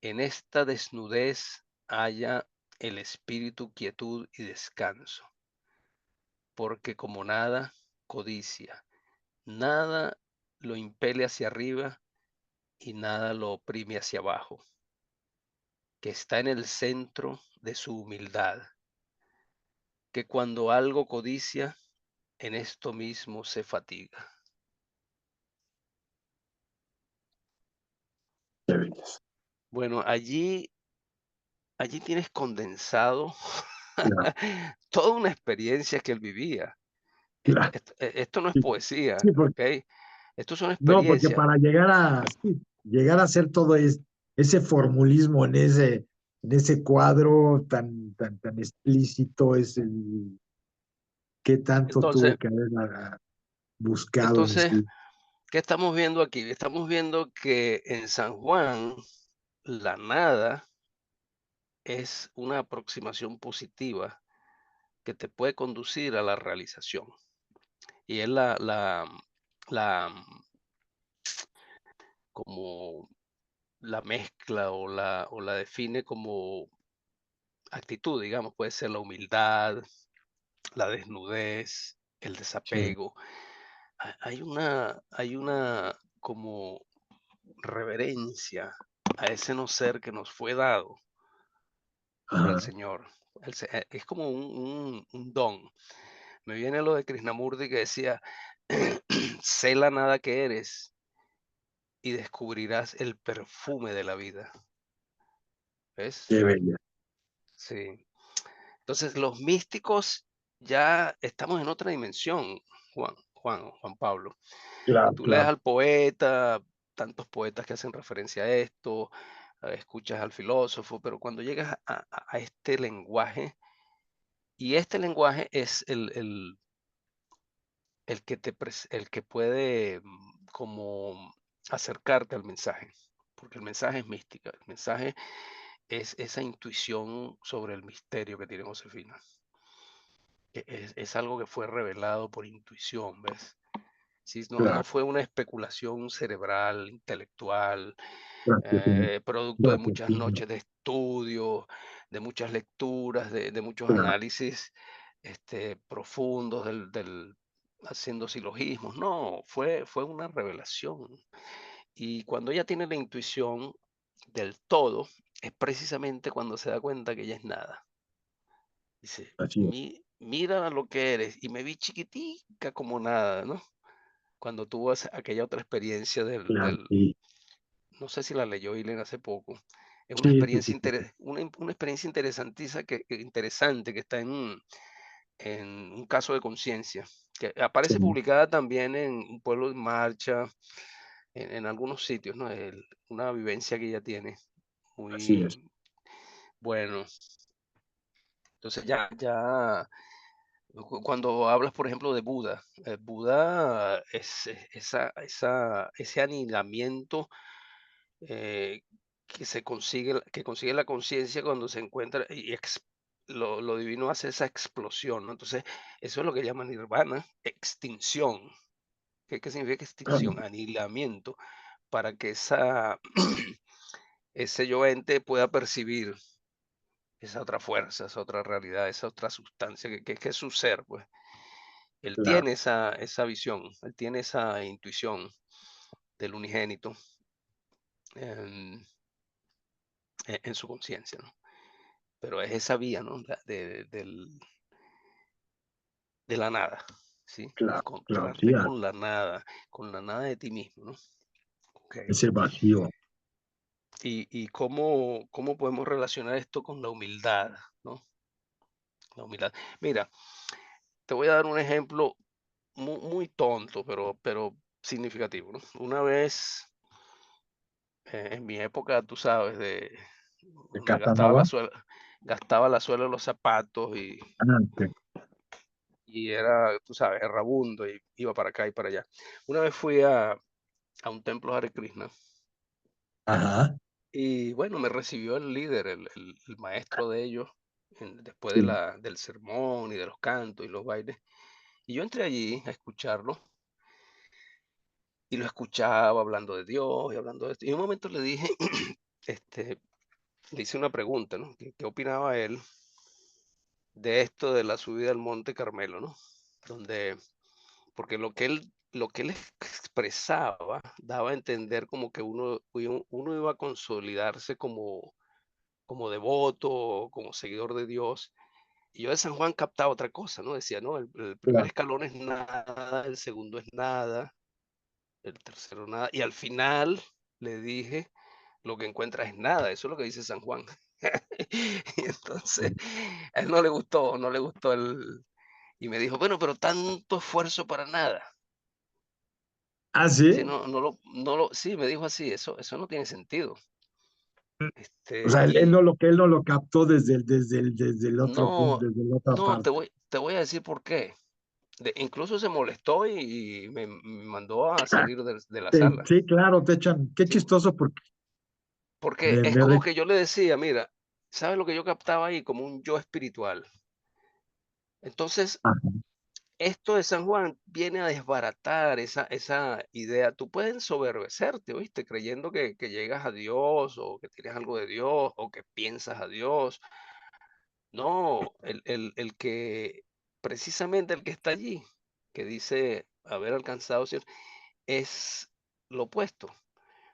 S2: En esta desnudez haya el espíritu quietud y descanso, porque como nada, codicia, nada lo impele hacia arriba y nada lo oprime hacia abajo, que está en el centro de su humildad, que cuando algo codicia, en esto mismo se fatiga.
S1: Qué belleza.
S2: Bueno, allí tienes condensado
S1: Claro,
S2: toda una experiencia que él vivía.
S1: claro.
S2: Esto no es
S1: Sí,
S2: poesía,
S1: sí, porque,
S2: ¿ok? Esto son
S1: no, porque
S2: experiencias.
S1: para llegar a, sí, llegar a hacer todo ese formulismo en ese cuadro tan explícito, es el que tanto
S2: Entonces,
S1: tuvo que haber buscado en
S2: entonces,
S1: sí.
S2: ¿qué estamos viendo aquí? Estamos viendo que en San Juan la nada es una aproximación positiva que te puede conducir a la realización. Y él la como la mezcla o la define como actitud, digamos, puede ser la humildad, la desnudez, el
S1: Sí.
S2: desapego. Hay una como reverencia a ese no ser que nos fue dado por el
S1: Ajá.
S2: Señor. Es como un don. Me viene lo de Krishnamurti que decía, sé la nada que eres y descubrirás el perfume de la vida. ¿Ves?
S1: Qué bella.
S2: Sí. Entonces, los místicos ya estamos en otra dimensión, Juan Pablo.
S1: Claro,
S2: Tú lees
S1: claro.
S2: al poeta, tantos poetas que hacen referencia a esto, escuchas al filósofo, pero cuando llegas a este lenguaje, y este lenguaje es el que puede como acercarte al mensaje, porque el mensaje es mística, el mensaje es esa intuición sobre el misterio que tiene Josefina. es algo que fue revelado por intuición, ¿ves? Sí, no
S1: claro,
S2: fue una especulación cerebral, intelectual,
S1: raciocinio,
S2: producto de muchas
S1: raciocinio,
S2: noches de estudio, de muchas lecturas, de muchos
S1: claro,
S2: análisis profundos haciendo silogismos. No, fue una revelación. Y cuando ella tiene la intuición del todo, es precisamente cuando se da cuenta que ella es nada. Dice,
S1: así es,
S2: mira lo que eres. Y me vi chiquitica como nada, ¿no? Cuando tuvo aquella otra experiencia
S1: claro, sí,
S2: no sé si la leyó Eileen hace poco, es una
S1: sí, sí,
S2: experiencia,
S1: sí, sí, sí,
S2: una experiencia interesantísima interesante que está en un caso de conciencia, que aparece
S1: sí,
S2: publicada también en Un Pueblo en Marcha, en algunos sitios, ¿no? Una vivencia que ella tiene,
S1: así es,
S2: muy bueno. Entonces ya cuando hablas, por ejemplo, de Buda, Buda es ese anilamiento eh, que consigue la conciencia cuando se encuentra lo divino hace esa explosión, ¿no? Entonces, eso es lo que llaman nirvana, extinción. ¿Qué significa extinción? Anilamiento, para que ese yo ente pueda percibir esa otra fuerza, esa otra realidad, esa otra sustancia que es su ser, pues. Él
S1: claro,
S2: tiene esa visión, él tiene esa intuición del unigénito en, en su conciencia, ¿no? Pero es esa vía, ¿no? De la nada, ¿sí?
S1: claro, claro, sí,
S2: Encontrarte con la nada de ti mismo, ¿no? Okay.
S1: ese vacío,
S2: Y cómo podemos relacionar esto con la humildad, ¿no? La humildad. Mira, te voy a dar un ejemplo muy tonto, pero significativo, ¿no? Una vez, en mi época, tú sabes,
S1: de
S2: donde
S1: Casanova,
S2: gastaba la suela de los zapatos
S1: antes,
S2: y era, tú sabes, errabundo y iba para acá y para allá. Una vez fui a un templo Hare Krishna
S1: ajá,
S2: y bueno, me recibió el líder, el maestro de ellos, después
S1: sí,
S2: del sermón y de los cantos y los bailes. Y yo entré allí a escucharlo y lo escuchaba hablando de Dios y hablando de esto. Y en un momento le dije, este, le hice una pregunta, ¿no? ¿Qué opinaba él de esto de la subida al Monte Carmelo, ¿no? Donde porque lo que él expresaba daba a entender como que uno iba a consolidarse como devoto, como seguidor de Dios. Y yo de San Juan captaba otra cosa, ¿no? Decía, no, el primer
S1: claro,
S2: escalón es nada, el segundo es nada, el tercero nada. Y al final le dije, lo que encuentras es nada, eso es lo que dice San Juan. Y entonces, a él no le gustó y me dijo, bueno, pero tanto esfuerzo para nada.
S1: ah,
S2: Sí,
S1: sí,
S2: no lo, sí, me dijo así, eso no tiene sentido.
S1: o sea,
S2: Y
S1: él no lo captó desde el otro
S2: no,
S1: punto, desde la otra
S2: no, te
S1: parte.
S2: voy, te voy a decir por qué. Incluso se molestó y me mandó a salir de la sala.
S1: Sí, claro, te echan, qué
S2: Sí,
S1: chistoso porque
S2: porque
S1: me,
S2: es
S1: me
S2: como
S1: re-
S2: que yo le decía, mira, ¿sabes lo que yo captaba ahí? Como un yo espiritual. Entonces,
S1: ajá,
S2: esto de San Juan viene a desbaratar esa idea. Tú puedes ensoberbecerte, ¿oíste? Creyendo que llegas a Dios o que tienes algo de Dios o que piensas a Dios. No, precisamente el que está allí, que dice haber alcanzado, es lo opuesto.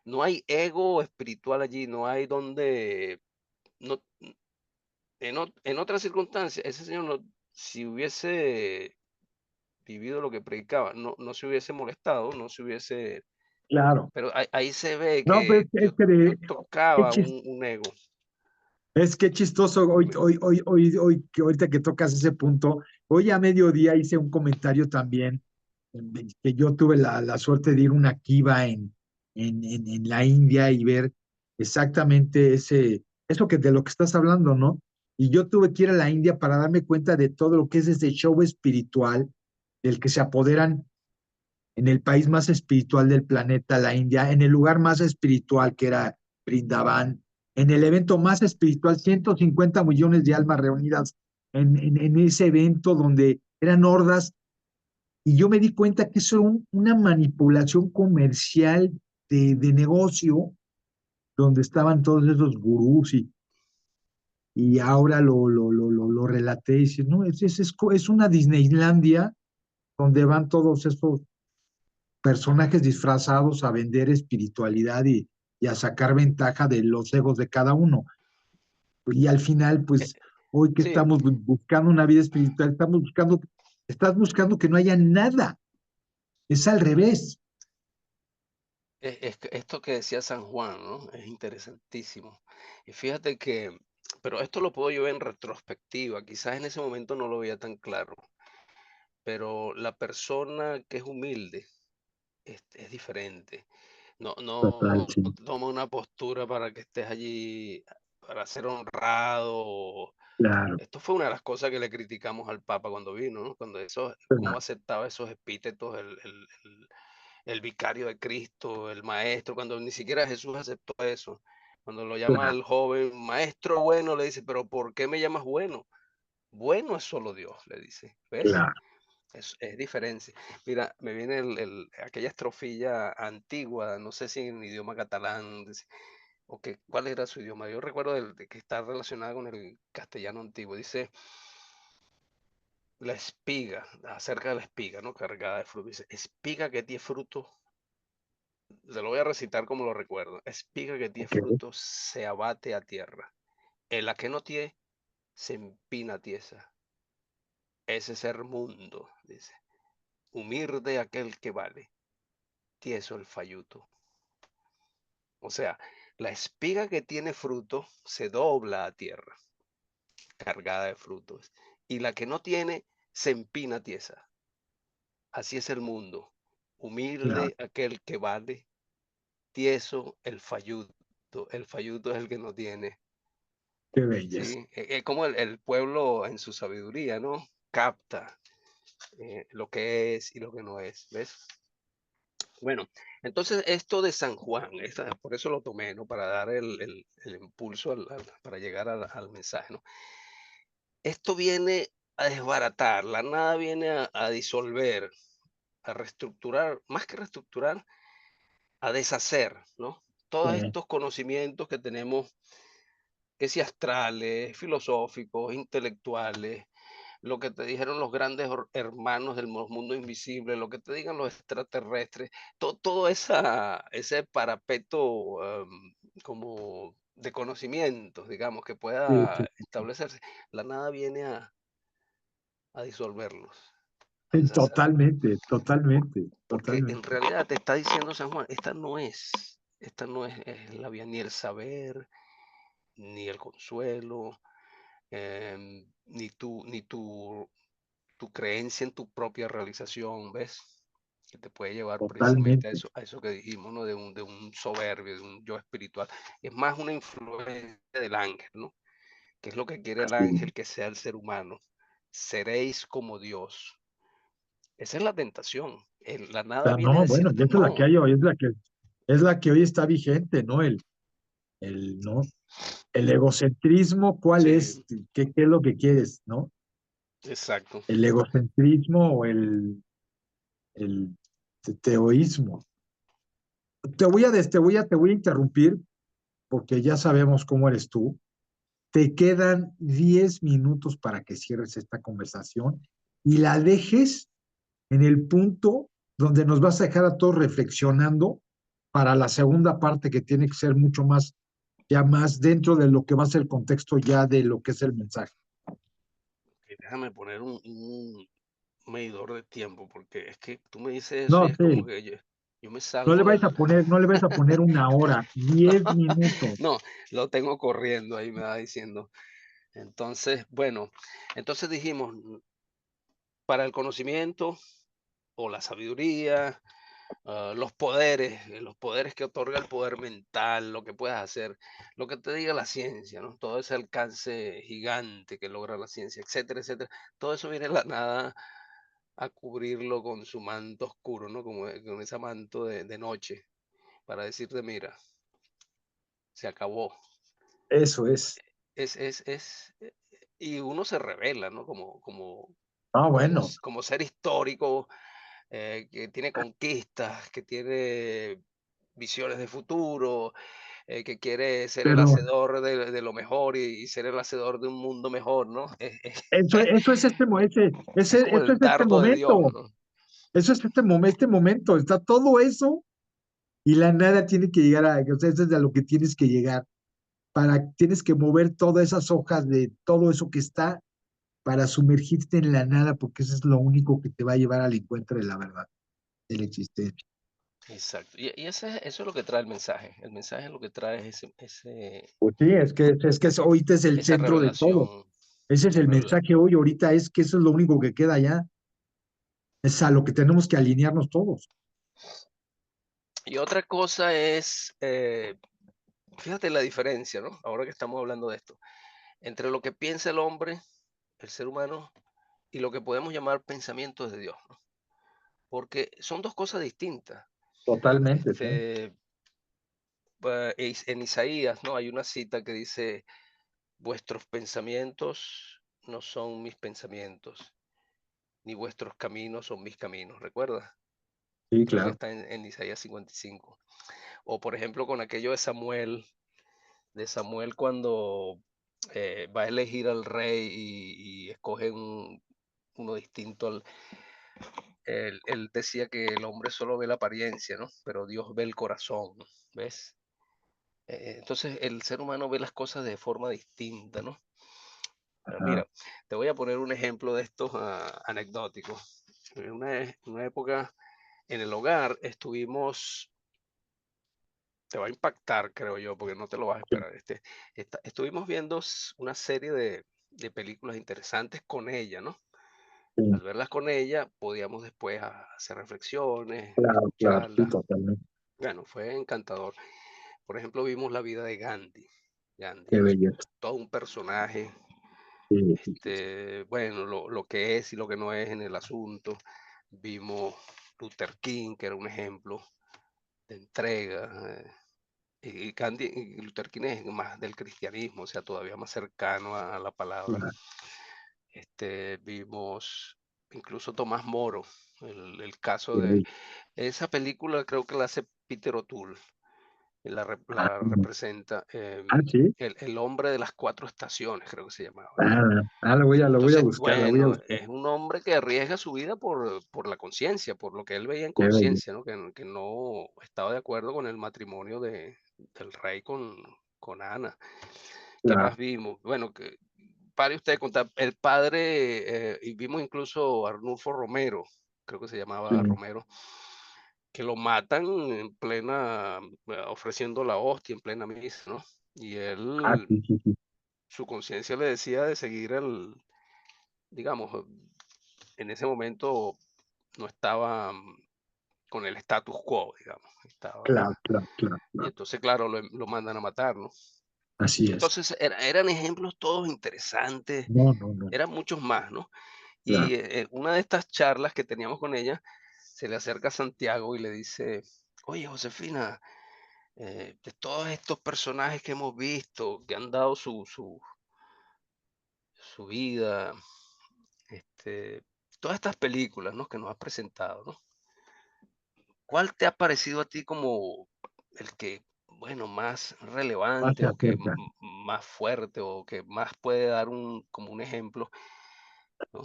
S2: No hay ego espiritual allí, no hay donde, no, en otras circunstancias, ese señor no, si hubiese vivido lo que predicaba, no se hubiese molestado, no se hubiese,
S1: claro.
S2: pero ahí se ve
S1: No, pues
S2: que Dios
S1: qué
S2: tocaba
S1: chis-
S2: un ego.
S1: es que chistoso que ahorita que tocas ese punto, hoy a mediodía hice un comentario también, que yo tuve la suerte de ir a una kiva en la India y ver exactamente eso de lo que estás hablando, ¿no? Y yo tuve que ir a la India para darme cuenta de todo lo que es ese show espiritual del que se apoderan en el país más espiritual del planeta, la India, en el lugar más espiritual que era Brindavan, en el evento más espiritual, 150 millones de almas reunidas en ese evento donde eran hordas y yo me di cuenta que eso era una manipulación comercial de negocio donde estaban todos esos gurús y ahora lo relaté y dices, no, es una Disneylandia donde van todos esos personajes disfrazados a vender espiritualidad y a sacar ventaja de los egos de cada uno. Y al final,
S2: Eh,
S1: pues, hoy que
S2: Sí,
S1: estamos buscando una vida espiritual, estás buscando que no haya nada. Es al revés.
S2: es que esto que decía San Juan, ¿no? Es interesantísimo. Y fíjate que, pero esto lo puedo yo ver en retrospectiva, quizás en ese momento no lo veía tan claro, pero la persona que es humilde es diferente. No,
S1: Total,
S2: no
S1: sí.
S2: toma una postura para que estés allí, para ser honrado.
S1: Claro,
S2: Esto fue una de las cosas que le criticamos al Papa cuando vino, ¿no? Cuando eso, cómo
S1: claro,
S2: aceptaba esos epítetos, el vicario de Cristo, el maestro, cuando ni siquiera Jesús aceptó eso. Cuando lo llama
S1: claro,
S2: el joven, maestro bueno, le dice, pero ¿por qué me llamas bueno? Bueno es solo Dios, le dice. ¿Ves?
S1: claro.
S2: Es diferencia. Mira, me viene aquella estrofilla antigua, no sé si en idioma catalán, o que, cuál era su idioma. Yo recuerdo de que está relacionada con el castellano antiguo. Dice, la espiga, acerca de la espiga, ¿no? Cargada de fruto. Dice, espiga que tiene fruto, se lo voy a recitar como lo recuerdo. Espiga que tiene
S1: Ok,
S2: fruto se abate a tierra. En la que no tiene, se empina tiesa. Ese ser mundo, dice. Humilde aquel que vale, tieso el falluto. O sea, la espiga que tiene fruto se dobla a tierra, cargada de frutos. Y la que no tiene, se empina tiesa. Así es el mundo.
S1: claro.
S2: Humilde aquel que vale, tieso el falluto. El falluto es el que no tiene.
S1: Qué belleza.
S2: ¿Sí? Es como el pueblo en su sabiduría, ¿no? Capta lo que es y lo que no es. ¿Ves? Bueno, entonces esto de San Juan, por eso lo tomé, ¿no? Para dar el impulso para llegar al mensaje, ¿no? Esto viene a desbaratar, la nada viene a disolver, a reestructurar, más que reestructurar, a deshacer, ¿no? Todos
S1: Sí,
S2: estos conocimientos que tenemos, que si astrales, filosóficos, intelectuales, lo que te dijeron los grandes hermanos del mundo invisible, lo que te digan los extraterrestres, todo ese parapeto como de conocimientos, digamos, que
S1: sí,
S2: pueda
S1: sí.
S2: establecerse, la nada viene a disolverlos, a deshacerlos.
S1: Totalmente, totalmente,
S2: Porque en
S1: totalmente.
S2: realidad te está diciendo San Juan, esta no es, la vía ni el saber, ni el consuelo, ni tu creencia en tu propia realización, ¿ves? Que te puede llevar precisamente
S1: Totalmente.
S2: a eso que dijimos, ¿no? De un soberbio, de un yo espiritual. Es más una influencia del ángel, ¿no? Que es lo que quiere el
S1: Así.
S2: ángel que sea el ser humano. Seréis como Dios. Esa es la tentación. La nada viene a
S1: No, bueno, y
S2: decirte
S1: esa es la que
S2: no.
S1: hay hoy, es la que hoy está vigente, ¿no? ¿No? El egocentrismo, ¿cuál
S2: Sí,
S1: es? ¿Qué es lo que quieres, no?
S2: exacto.
S1: El egocentrismo o el teoísmo. Te voy a interrumpir porque ya sabemos cómo eres tú. Te quedan 10 minutos para que cierres esta conversación y la dejes en el punto donde nos vas a dejar a todos reflexionando para la segunda parte que tiene que ser mucho más, ya más dentro de lo que va a ser el contexto ya de lo que es el mensaje.
S2: Ok, déjame poner un medidor de tiempo, porque es que tú me dices eso y
S1: No,
S2: es como
S1: sí,
S2: que yo me salgo
S1: no le vais a poner una hora, 10 minutos.
S2: No, lo tengo corriendo, ahí me va diciendo. Entonces, bueno, entonces dijimos, para el conocimiento o la sabiduría, los poderes que otorga el poder mental, lo que puedas hacer, lo que te diga la ciencia, ¿no? Todo ese alcance gigante que logra la ciencia, etcétera, etcétera. Todo eso viene de la nada a cubrirlo con su manto oscuro, ¿no? Como con ese manto de noche, para decirte, mira, se acabó.
S1: Eso es.
S2: Es y uno se revela, ¿no?
S1: Ah, bueno,
S2: Como ser histórico, que tiene conquistas, que tiene visiones de futuro, que quiere ser el
S1: pero
S2: hacedor de lo mejor y ser el hacedor de un mundo mejor, ¿no?
S1: eso es
S2: Es como
S1: eso
S2: el
S1: es este
S2: dardo de Dios,
S1: momento.
S2: ¿no?
S1: Eso es este momento. Está todo eso y la nada tiene que llegar o sea, eso es a lo que tienes que llegar. Tienes que mover todas esas hojas de todo eso que está para sumergirte en la nada, porque eso es lo único que te va a llevar al encuentro de la verdad, de la existencia.
S2: Exacto. Y eso es lo que trae el mensaje. El mensaje es lo que trae
S1: Pues sí, ahorita es el
S2: esa
S1: centro de todo.
S2: revelación,
S1: Ese es
S2: esa
S1: el
S2: revelación.
S1: mensaje hoy, ahorita es que eso es lo único que queda ya. Es a lo que tenemos que alinearnos todos.
S2: Y otra cosa es, fíjate la diferencia, ¿no? Ahora que estamos hablando de esto, entre lo que piensa el hombre, el ser humano, y lo que podemos llamar pensamientos de Dios, ¿no? Porque son dos cosas distintas.
S1: Totalmente, sí.
S2: Este, en Isaías, ¿no? Hay una cita que dice, vuestros pensamientos no son mis pensamientos, ni vuestros caminos son mis caminos, ¿recuerdas?
S1: Sí,
S2: Creo que
S1: claro.
S2: está en Isaías 55. O por ejemplo con aquello de Samuel cuando va a elegir al rey y escoge uno distinto. Él decía que el hombre solo ve la apariencia, ¿no? Pero Dios ve el corazón, ¿no? ¿Ves? Entonces el ser humano ve las cosas de forma distinta, ¿no?
S1: Ajá,
S2: Mira, te voy a poner un ejemplo de estos anecdóticos. En una época en el hogar estuvimos, te va a impactar, creo yo, porque no te lo vas a
S1: sí,
S2: esperar. Estuvimos viendo una serie de películas interesantes con ella, ¿no?
S1: sí,
S2: Al verlas con ella, podíamos después hacer reflexiones,
S1: claro, claro, sí,
S2: escucharlas.
S1: totalmente.
S2: Bueno, fue encantador. Por ejemplo, vimos la vida de Gandhi.
S1: Qué
S2: Gandhi,
S1: belleza.
S2: todo un personaje,
S1: Sí, sí, sí, sí.
S2: bueno, lo que es y lo que no es en el asunto. Vimos Luther King, que era un ejemplo de entrega. Y Luther King es más del cristianismo, o sea, todavía más cercano a la palabra.
S1: Claro,
S2: Vimos incluso Tomás Moro, el caso
S1: qué
S2: de
S1: bello.
S2: esa película, creo que la hace Peter O'Toole,
S1: Ah,
S2: la
S1: no.
S2: representa,
S1: Sí.
S2: el hombre de las cuatro estaciones, creo que se llamaba.
S1: Lo voy a
S2: Entonces,
S1: buscar, la voy a
S2: bueno,
S1: buscar.
S2: es un hombre que arriesga su vida por la conciencia, por lo que él veía en
S1: Qué bello.
S2: conciencia, ¿no? Que no estaba de acuerdo con el matrimonio del rey con Ana. ¿Qué
S1: Claro,
S2: más vimos? Bueno, que pare usted de contar, el padre, y vimos incluso a Arnulfo Romero, creo que se
S1: sí.
S2: llamaba Romero, que lo matan en plena, ofreciendo la hostia en plena misa, ¿no? Y él,
S1: Sí, sí, sí.
S2: su conciencia le decía de seguir digamos, en ese momento no estaba con el status quo, digamos, estaba,
S1: Claro, claro, claro,
S2: y
S1: claro.
S2: entonces, claro, lo mandan a matar, ¿no?
S1: Así es.
S2: Entonces, eran ejemplos todos interesantes,
S1: No, no, no.
S2: eran muchos más, ¿no? Y
S1: Claro.
S2: una de estas charlas que teníamos con ella, se le acerca a Santiago y le dice, oye, Josefina, de todos estos personajes que hemos visto, que han dado su vida, todas estas películas, ¿no? Que nos has presentado, ¿no? ¿Cuál te ha parecido a ti como el que, bueno, más
S1: Más
S2: relevante
S1: se
S2: o que
S1: acerca.
S2: más fuerte o que más puede dar como un ejemplo, ¿no?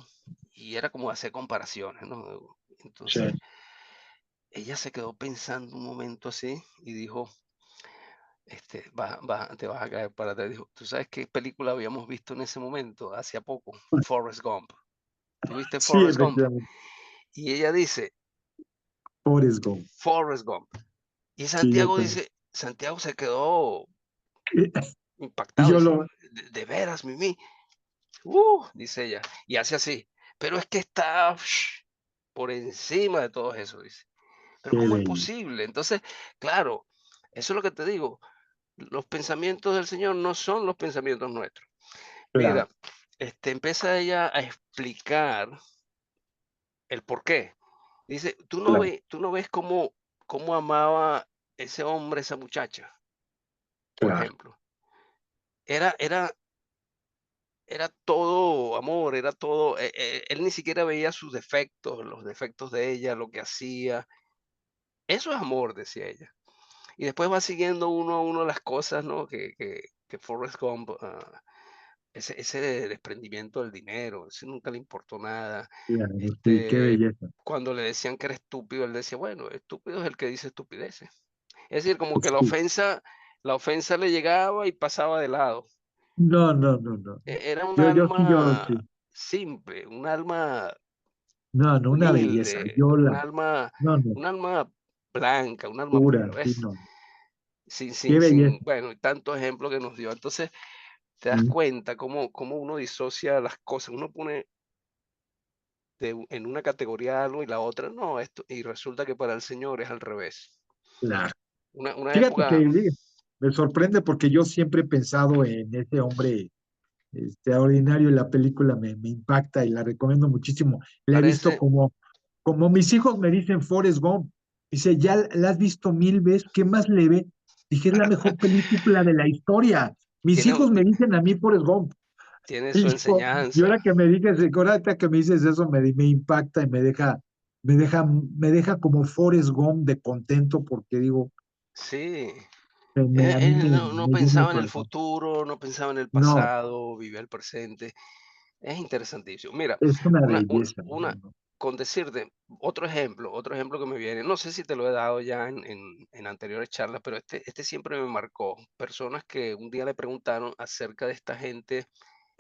S2: Y era como hacer comparaciones, ¿no?
S1: Sí.
S2: Entonces, ella se quedó pensando un momento así y dijo, te vas a caer para atrás. Dijo, ¿tú sabes qué película habíamos visto en ese momento, hace poco? Forrest Gump. ¿Tuviste
S1: Sí,
S2: Forrest Gump?
S1: efectivamente.
S2: Y ella dice,
S1: Forrest Gump.
S2: Forrest Gump. Y
S1: Sí, yo
S2: Santiago
S1: también.
S2: dice, Santiago se quedó
S1: Y
S2: impactado,
S1: yo
S2: dice,
S1: lo,
S2: de veras, Mimi, dice ella, y hace así, pero es que está por encima de todo eso, dice, pero
S1: qué
S2: ¿cómo es
S1: bello.
S2: posible? Entonces, claro, eso es lo que te digo, los pensamientos del Señor no son los pensamientos nuestros.
S1: Claro,
S2: Mira, empieza ella a explicar el por qué. Dice,
S1: claro,
S2: tú no ves cómo amaba ese hombre, esa muchacha, por
S1: claro.
S2: ejemplo. Era era todo amor, era todo, él ni siquiera veía sus defectos, los defectos de ella, lo que hacía. Eso es amor, decía ella. Y después va siguiendo uno a uno las cosas, ¿no? Que Forrest Gump, ese desprendimiento del dinero, ese nunca le importó nada.
S1: Claro, sí, qué belleza.
S2: Cuando le decían que era estúpido, él decía, bueno, estúpido es el que dice estupideces. Es decir, como que
S1: Sí.
S2: la ofensa le llegaba y pasaba de lado.
S1: No, no, no, no.
S2: Era un
S1: Yo sí, yo
S2: alma
S1: sí.
S2: simple, un alma
S1: No, no, una belleza.
S2: humilde,
S1: No, no,
S2: un alma blanca, un alma
S1: pura,
S2: pura,
S1: sí,
S2: ¿ves?
S1: no. Qué
S2: Sin,
S1: belleza.
S2: bueno, y tantos ejemplos que nos dio. Entonces, te das
S1: Sí,
S2: cuenta cómo uno disocia las cosas. Uno pone en una categoría algo y la otra no, esto, y resulta que para el Señor es al revés.
S1: claro.
S2: Una
S1: Fíjate que
S2: época,
S1: me sorprende porque yo siempre he pensado en ese hombre extraordinario y la película me impacta y la recomiendo muchísimo. La he visto
S2: parece,
S1: como mis hijos me dicen Forrest Gump. Dice, ya la has visto 1000 veces, ¿qué más le ve? Dije, es la mejor película de la historia. Mis
S2: tiene,
S1: hijos me dicen a mí Forrest Gump.
S2: tiene
S1: Y
S2: su
S1: y
S2: enseñanza.
S1: ahora que me dices eso, me impacta y me deja como Forrest Gump de contento porque digo,
S2: Sí,
S1: a mí me,
S2: no
S1: me llena el
S2: pensaba en el
S1: corazón.
S2: futuro, no pensaba en el
S1: No,
S2: pasado, vivía el presente. Es interesantísimo. Mira,
S1: es una
S2: una, un-
S1: belleza. No,
S2: una,
S1: no.
S2: con decirte, otro ejemplo que me viene, no sé si te lo he dado ya en anteriores charlas, pero este siempre me marcó. Personas que un día le preguntaron acerca de esta gente,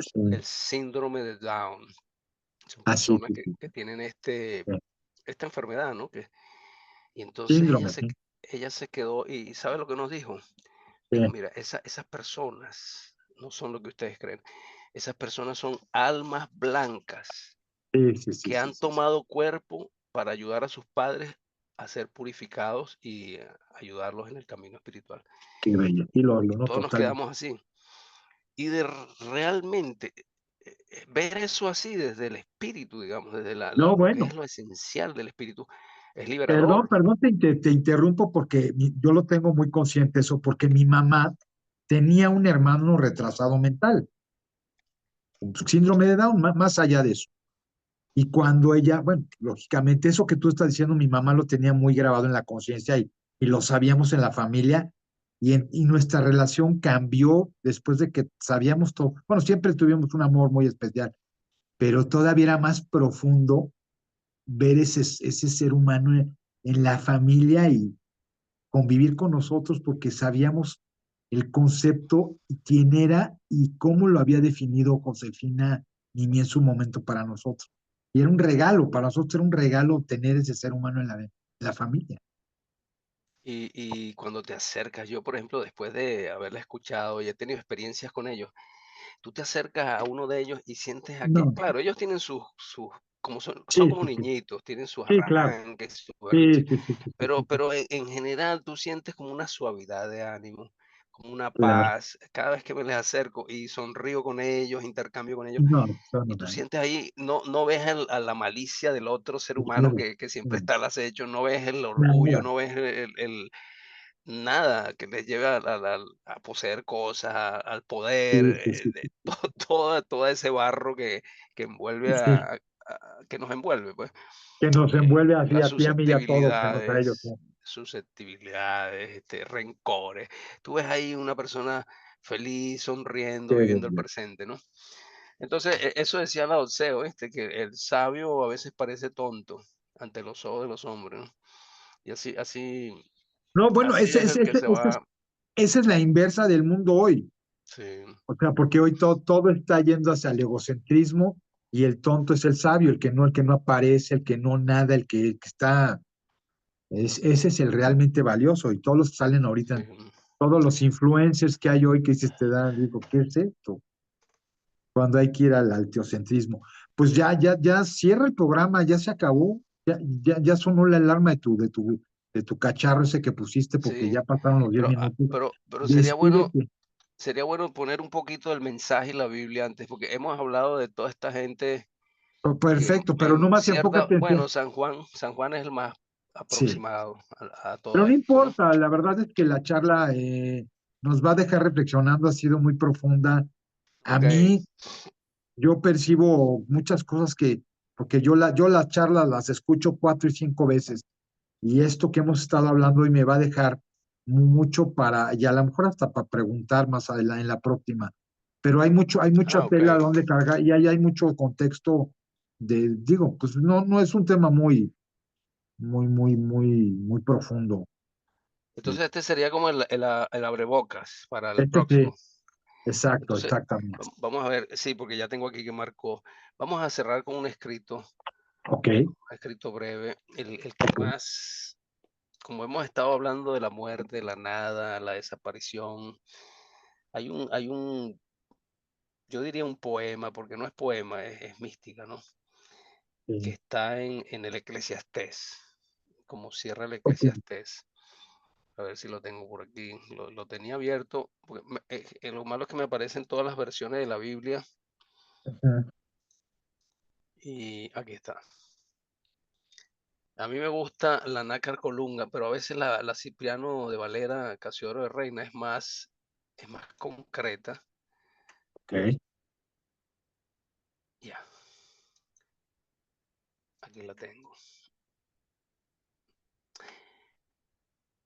S1: Sí.
S2: el síndrome de Down. Son
S1: Ah, sí,
S2: personas
S1: sí, sí,
S2: que tienen
S1: sí.
S2: esta enfermedad, ¿no? Y entonces
S1: Síndrome, sí.
S2: ella se quedó y ¿sabe lo que nos dijo?
S1: Sí,
S2: Dijo, mira, esas personas no son lo que ustedes creen. Esas personas son almas blancas
S1: sí, sí, sí,
S2: que
S1: sí,
S2: han
S1: sí, sí.
S2: tomado cuerpo para ayudar a sus padres a ser purificados y ayudarlos en el camino espiritual.
S1: Qué bello. Sí, lo
S2: Y
S1: noto
S2: todos nos
S1: totalmente.
S2: quedamos así. Y realmente ver eso así desde el espíritu, digamos, desde
S1: No,
S2: lo que es
S1: bueno,
S2: lo esencial del espíritu, es
S1: perdón,
S2: liberador.
S1: perdón, te interrumpo porque yo lo tengo muy consciente eso, porque mi mamá tenía un hermano retrasado mental, con síndrome de Down, más allá de eso. Y cuando ella, bueno, lógicamente eso que tú estás diciendo, mi mamá lo tenía muy grabado en la conciencia y lo sabíamos en la familia y nuestra relación cambió después de que sabíamos todo. Bueno, siempre tuvimos un amor muy especial, pero todavía era más profundo ver ese ser humano en la familia y convivir con nosotros porque sabíamos el concepto y quién era y cómo lo había definido Josefina Nimi en su momento para nosotros. Y era un regalo, para nosotros era un regalo tener ese ser humano en la familia.
S2: Y cuando te acercas, yo por ejemplo, después de haberla escuchado y he tenido experiencias con ellos, tú te acercas a uno de ellos y sientes a que,
S1: No,
S2: claro, ellos tienen como son
S1: sí,
S2: como
S1: sí, sí,
S2: niñitos, tienen sus
S1: sí, claro,
S2: arranques, sus
S1: sí,
S2: berrinches,
S1: sí, sí, sí, sí, sí, sí,
S2: pero en general tú sientes como una suavidad de ánimo, como una
S1: claro.
S2: paz. Cada vez que me les acerco y sonrío con ellos, intercambio con ellos,
S1: No, no,
S2: y
S1: no,
S2: tú
S1: no,
S2: sientes ahí, no ves a la malicia del otro ser humano
S1: no,
S2: que siempre
S1: no,
S2: está al acecho, no ves el orgullo,
S1: nada,
S2: no ves nada que les lleve a poseer cosas, al poder,
S1: sí, sí, sí, sí,
S2: todo ese barro que envuelve
S1: sí,
S2: que nos envuelve, pues,
S1: que nos envuelve así
S2: las
S1: a ti, a mí y a todos, menos a ellos.
S2: susceptibilidades, rencores. Tú ves ahí una persona feliz, sonriendo, viviendo el
S1: Sí,
S2: presente, ¿no? Entonces, eso decía Lao Tse, ¿oíste? Que el sabio a veces parece tonto ante los ojos de los hombres, ¿no? Y
S1: no, bueno,
S2: así es el que se va.
S1: esa es la inversa del mundo hoy.
S2: Sí,
S1: O sea, porque hoy todo está yendo hacia el egocentrismo y el tonto es el sabio, el que no aparece, el que no nada, el que está, ese es el realmente valioso y todos los que salen ahorita,
S2: sí.
S1: todos los influencers que hay hoy que se te dan, digo, ¿qué es esto? Cuando hay que ir al teocentrismo. Pues ya cierra el programa, ya se acabó, ya sonó la alarma de tu cacharro ese que pusiste porque
S2: Sí,
S1: ya pasaron los 10 minutos.
S2: pero
S1: Despídete.
S2: sería bueno poner un poquito el mensaje y la Biblia antes, porque hemos hablado de toda esta gente que
S1: Perfecto, pero
S2: en
S1: nomás
S2: cierta,
S1: enfócate en
S2: bueno, San Juan es el más
S1: sí.
S2: aproximado a todo
S1: Pero no
S2: esto, ¿no?
S1: importa, la verdad es que la charla nos va a dejar reflexionando, ha sido muy profunda. A
S2: Ok,
S1: mí yo percibo muchas cosas porque yo las charlas las escucho 4 y 5 veces, y esto que hemos estado hablando hoy me va a dejar mucho y a lo mejor hasta para preguntar más adelante en la próxima. Pero hay mucha
S2: Ah, ok.
S1: tela donde cargar y ahí hay mucho contexto digo, pues no es un tema muy profundo.
S2: Entonces este sería como el abrebocas para el
S1: Este sí,
S2: próximo.
S1: exacto,
S2: Entonces,
S1: exactamente.
S2: vamos a ver, sí, porque ya tengo aquí que marcó. Vamos a cerrar con
S1: Ok,
S2: un escrito breve, el que
S1: ok.
S2: más, como hemos estado hablando de la muerte, la nada, la desaparición, hay un, yo diría un poema, porque no es poema, es mística, ¿no? Que
S1: Sí,
S2: está en el Eclesiastés, como cierra el
S1: ok.
S2: Eclesiastés. A ver si lo tengo por aquí. Lo tenía abierto. Porque lo malo es que me aparecen todas las versiones de la Biblia.
S1: Ujú.
S2: Y aquí está. A mí me gusta la nácar colunga, pero a veces la Cipriano de Valera, Casiodoro de Reina, es más concreta.
S1: Ok.
S2: Ya, aquí la tengo.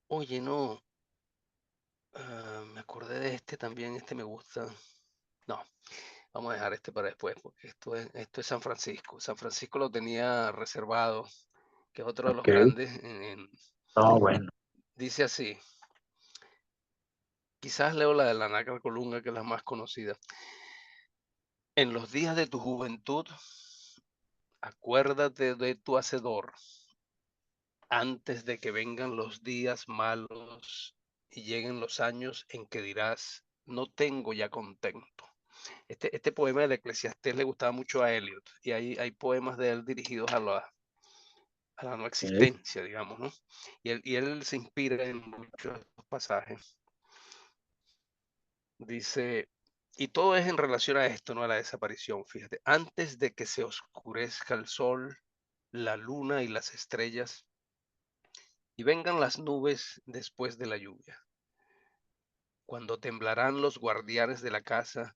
S2: Oye, no, me acordé de este también, este me gusta. No, vamos a dejar este para después, porque esto es San Francisco. San Francisco lo tenía reservado, que es otro de los
S1: Ok.
S2: grandes.
S1: No, bueno.
S2: Dice así, quizás leo la de la nácar colunga, que es la más conocida. En los días de tu juventud, acuérdate de tu hacedor antes de que vengan los días malos y lleguen los años en que dirás, no tengo ya contento. Este poema del Eclesiastés le gustaba mucho a Eliot y hay poemas de él dirigidos a la no
S1: Ok.
S2: existencia, digamos, ¿no? Y él se inspira en muchos de estos pasajes. Dice, y todo es en relación a esto, ¿no? A la desaparición, fíjate, antes de que se oscurezca el sol, la luna y las estrellas, y vengan las nubes después de la lluvia, cuando temblarán los guardianes de la casa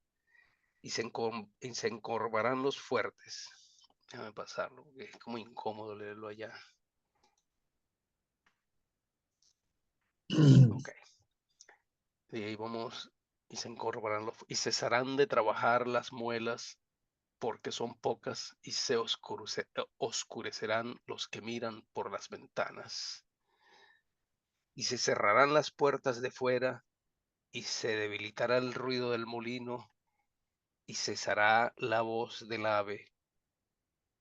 S2: y se encorvarán los fuertes. Déjame pasarlo, porque es como incómodo leerlo allá. Ok, y ahí vamos, y se encorvarán y cesarán de trabajar las muelas porque son pocas y se oscurecerán los que miran por las ventanas. Y se cerrarán las puertas de fuera y se debilitará el ruido del molino y cesará la voz del ave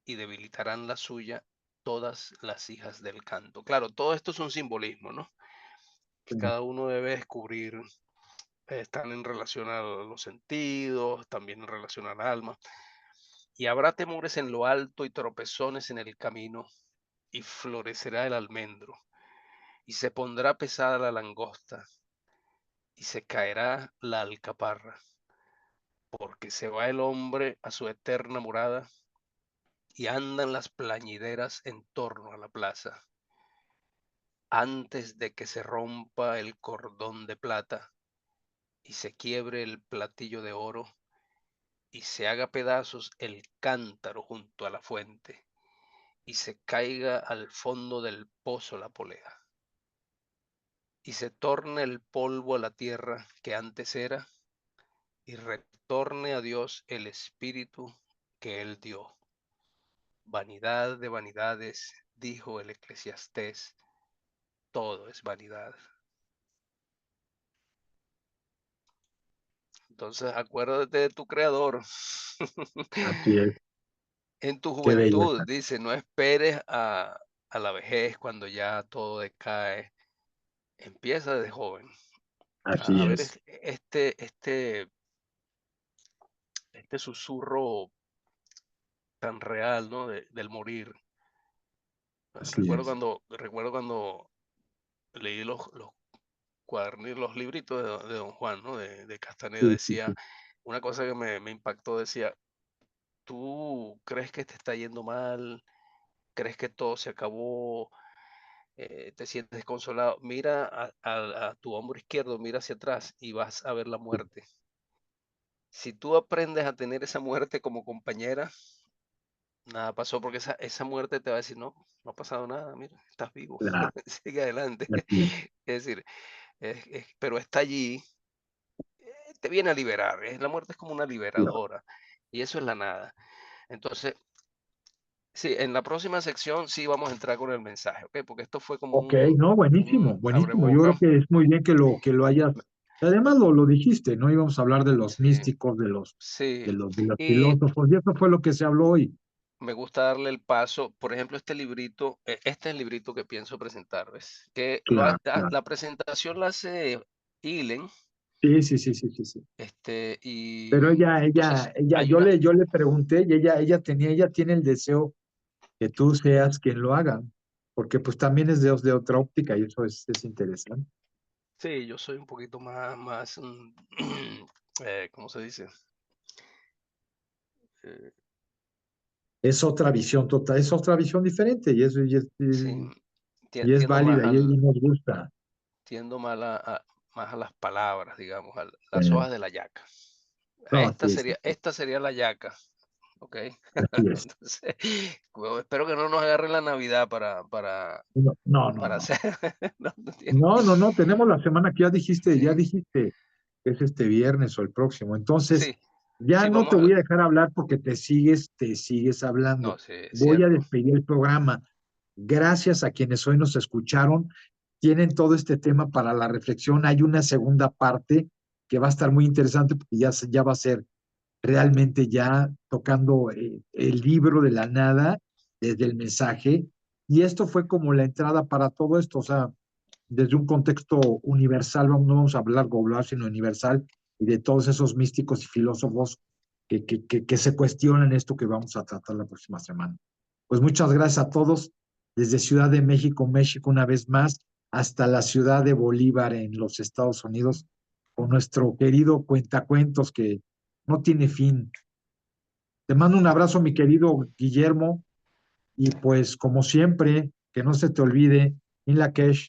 S2: y debilitarán la suya todas las hijas del canto. Claro, todo esto es un simbolismo, ¿no? Que cada uno debe descubrir, están en relación a los sentidos, también en relación al alma. Y habrá temores en lo alto y tropezones en el camino, y florecerá el almendro, y se pondrá pesada la langosta, y se caerá la alcaparra, porque se va el hombre a su eterna morada, y andan las plañideras en torno a la plaza, antes de que se rompa el cordón de plata, y se quiebre el platillo de oro, y se haga pedazos el cántaro junto a la fuente, y se caiga al fondo del pozo la polea, y se torne el polvo a la tierra que antes era, y retorne a Dios el espíritu que él dio. Vanidad de vanidades, dijo el Eclesiastés, todo es vanidad. Entonces acuérdate de tu creador.
S1: Así es.
S2: En tu
S1: Qué
S2: juventud,
S1: belleza.
S2: dice, no esperes a la vejez cuando ya todo decae. Empieza desde joven. A
S1: Así
S2: ver,
S1: es.
S2: este susurro tan real, ¿no? Del morir.
S1: Así
S2: Recuerdo
S1: es.
S2: cuando, recuerdo cuando leí los cuadernos, los libritos de Don Juan, ¿no? De Castaneda,
S1: Sí, sí,
S2: decía,
S1: sí.
S2: una cosa que me impactó, decía, ¿tú crees que te está yendo mal? ¿Crees que todo se acabó? ¿Te sientes desconsolado? Mira a tu hombro izquierdo, mira hacia atrás y vas a ver la muerte. si tú aprendes a tener esa muerte como compañera, nada pasó, porque esa muerte te va a decir, no, no ha pasado nada, mira, estás vivo,
S1: La,
S2: sigue adelante.
S1: así es.
S2: Es decir, pero está allí, te viene a liberar, la muerte es como una
S1: Claro.
S2: liberadora, y eso es la nada. Entonces, sí, en la próxima sección sí vamos a entrar con el mensaje, ¿ok? Porque esto fue como
S1: Ok,
S2: un,
S1: no, buenísimo,
S2: un
S1: buenísimo. Yo creo
S2: abreboca.
S1: que es muy bien que lo hayas. Además lo dijiste, ¿no? Íbamos a hablar de los
S2: Sí,
S1: místicos,
S2: sí.
S1: de los
S2: Y
S1: filósofos, y eso fue lo que se habló hoy.
S2: me gusta darle el paso, por ejemplo, este librito, este es el librito que pienso presentar, ¿ves? Que
S1: Claro, claro.
S2: la presentación la hace Ilen,
S1: Sí, sí, sí, sí, sí, sí. Pero
S2: y entonces hay una,
S1: yo le pregunté y ella tiene el deseo que tú seas quien lo haga, porque pues también es de otra óptica y eso es interesante.
S2: sí, yo soy un poquito más, ¿cómo se dice? Eh,
S1: Es otra visión total, es otra visión diferente
S2: sí,
S1: y es
S2: tiendo más
S1: válida y nos gusta.
S2: tiendo más a las palabras, digamos, a las
S1: Eh,
S2: hojas de la yaca.
S1: no, sí, sí, sí,
S2: Esta sería la yaca, ¿ok?
S1: así es.
S2: Entonces, bueno, espero que no nos agarre la Navidad
S1: No, no, no,
S2: para
S1: no.
S2: hacer, no, no tiene-
S1: No, no, no, tenemos la semana que
S2: sí,
S1: ya dijiste que es este viernes o el próximo. Entonces,
S2: sí,
S1: ya
S2: sí,
S1: no te
S2: vamos a,
S1: voy a dejar hablar porque te sigues hablando.
S2: no, sí, es
S1: Voy a
S2: cierto.
S1: despedir el programa. Gracias a quienes hoy nos escucharon. Tienen todo este tema para la reflexión. Hay una segunda parte que va a estar muy interesante porque ya va a ser realmente ya tocando el libro de la nada desde el mensaje. Y esto fue como la entrada para todo esto. O sea, desde un contexto universal, no vamos a hablar global, sino universal, y de todos esos místicos y filósofos que se cuestionan esto que vamos a tratar la próxima semana. Pues muchas gracias a todos, desde Ciudad de México, México, una vez más, hasta la ciudad de Bolívar en los Estados Unidos, con nuestro querido cuentacuentos que no tiene fin. Te mando un abrazo, mi querido Guillermo, y pues como siempre, que no se te olvide, In la Cash.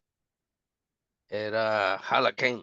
S2: Era Halaken.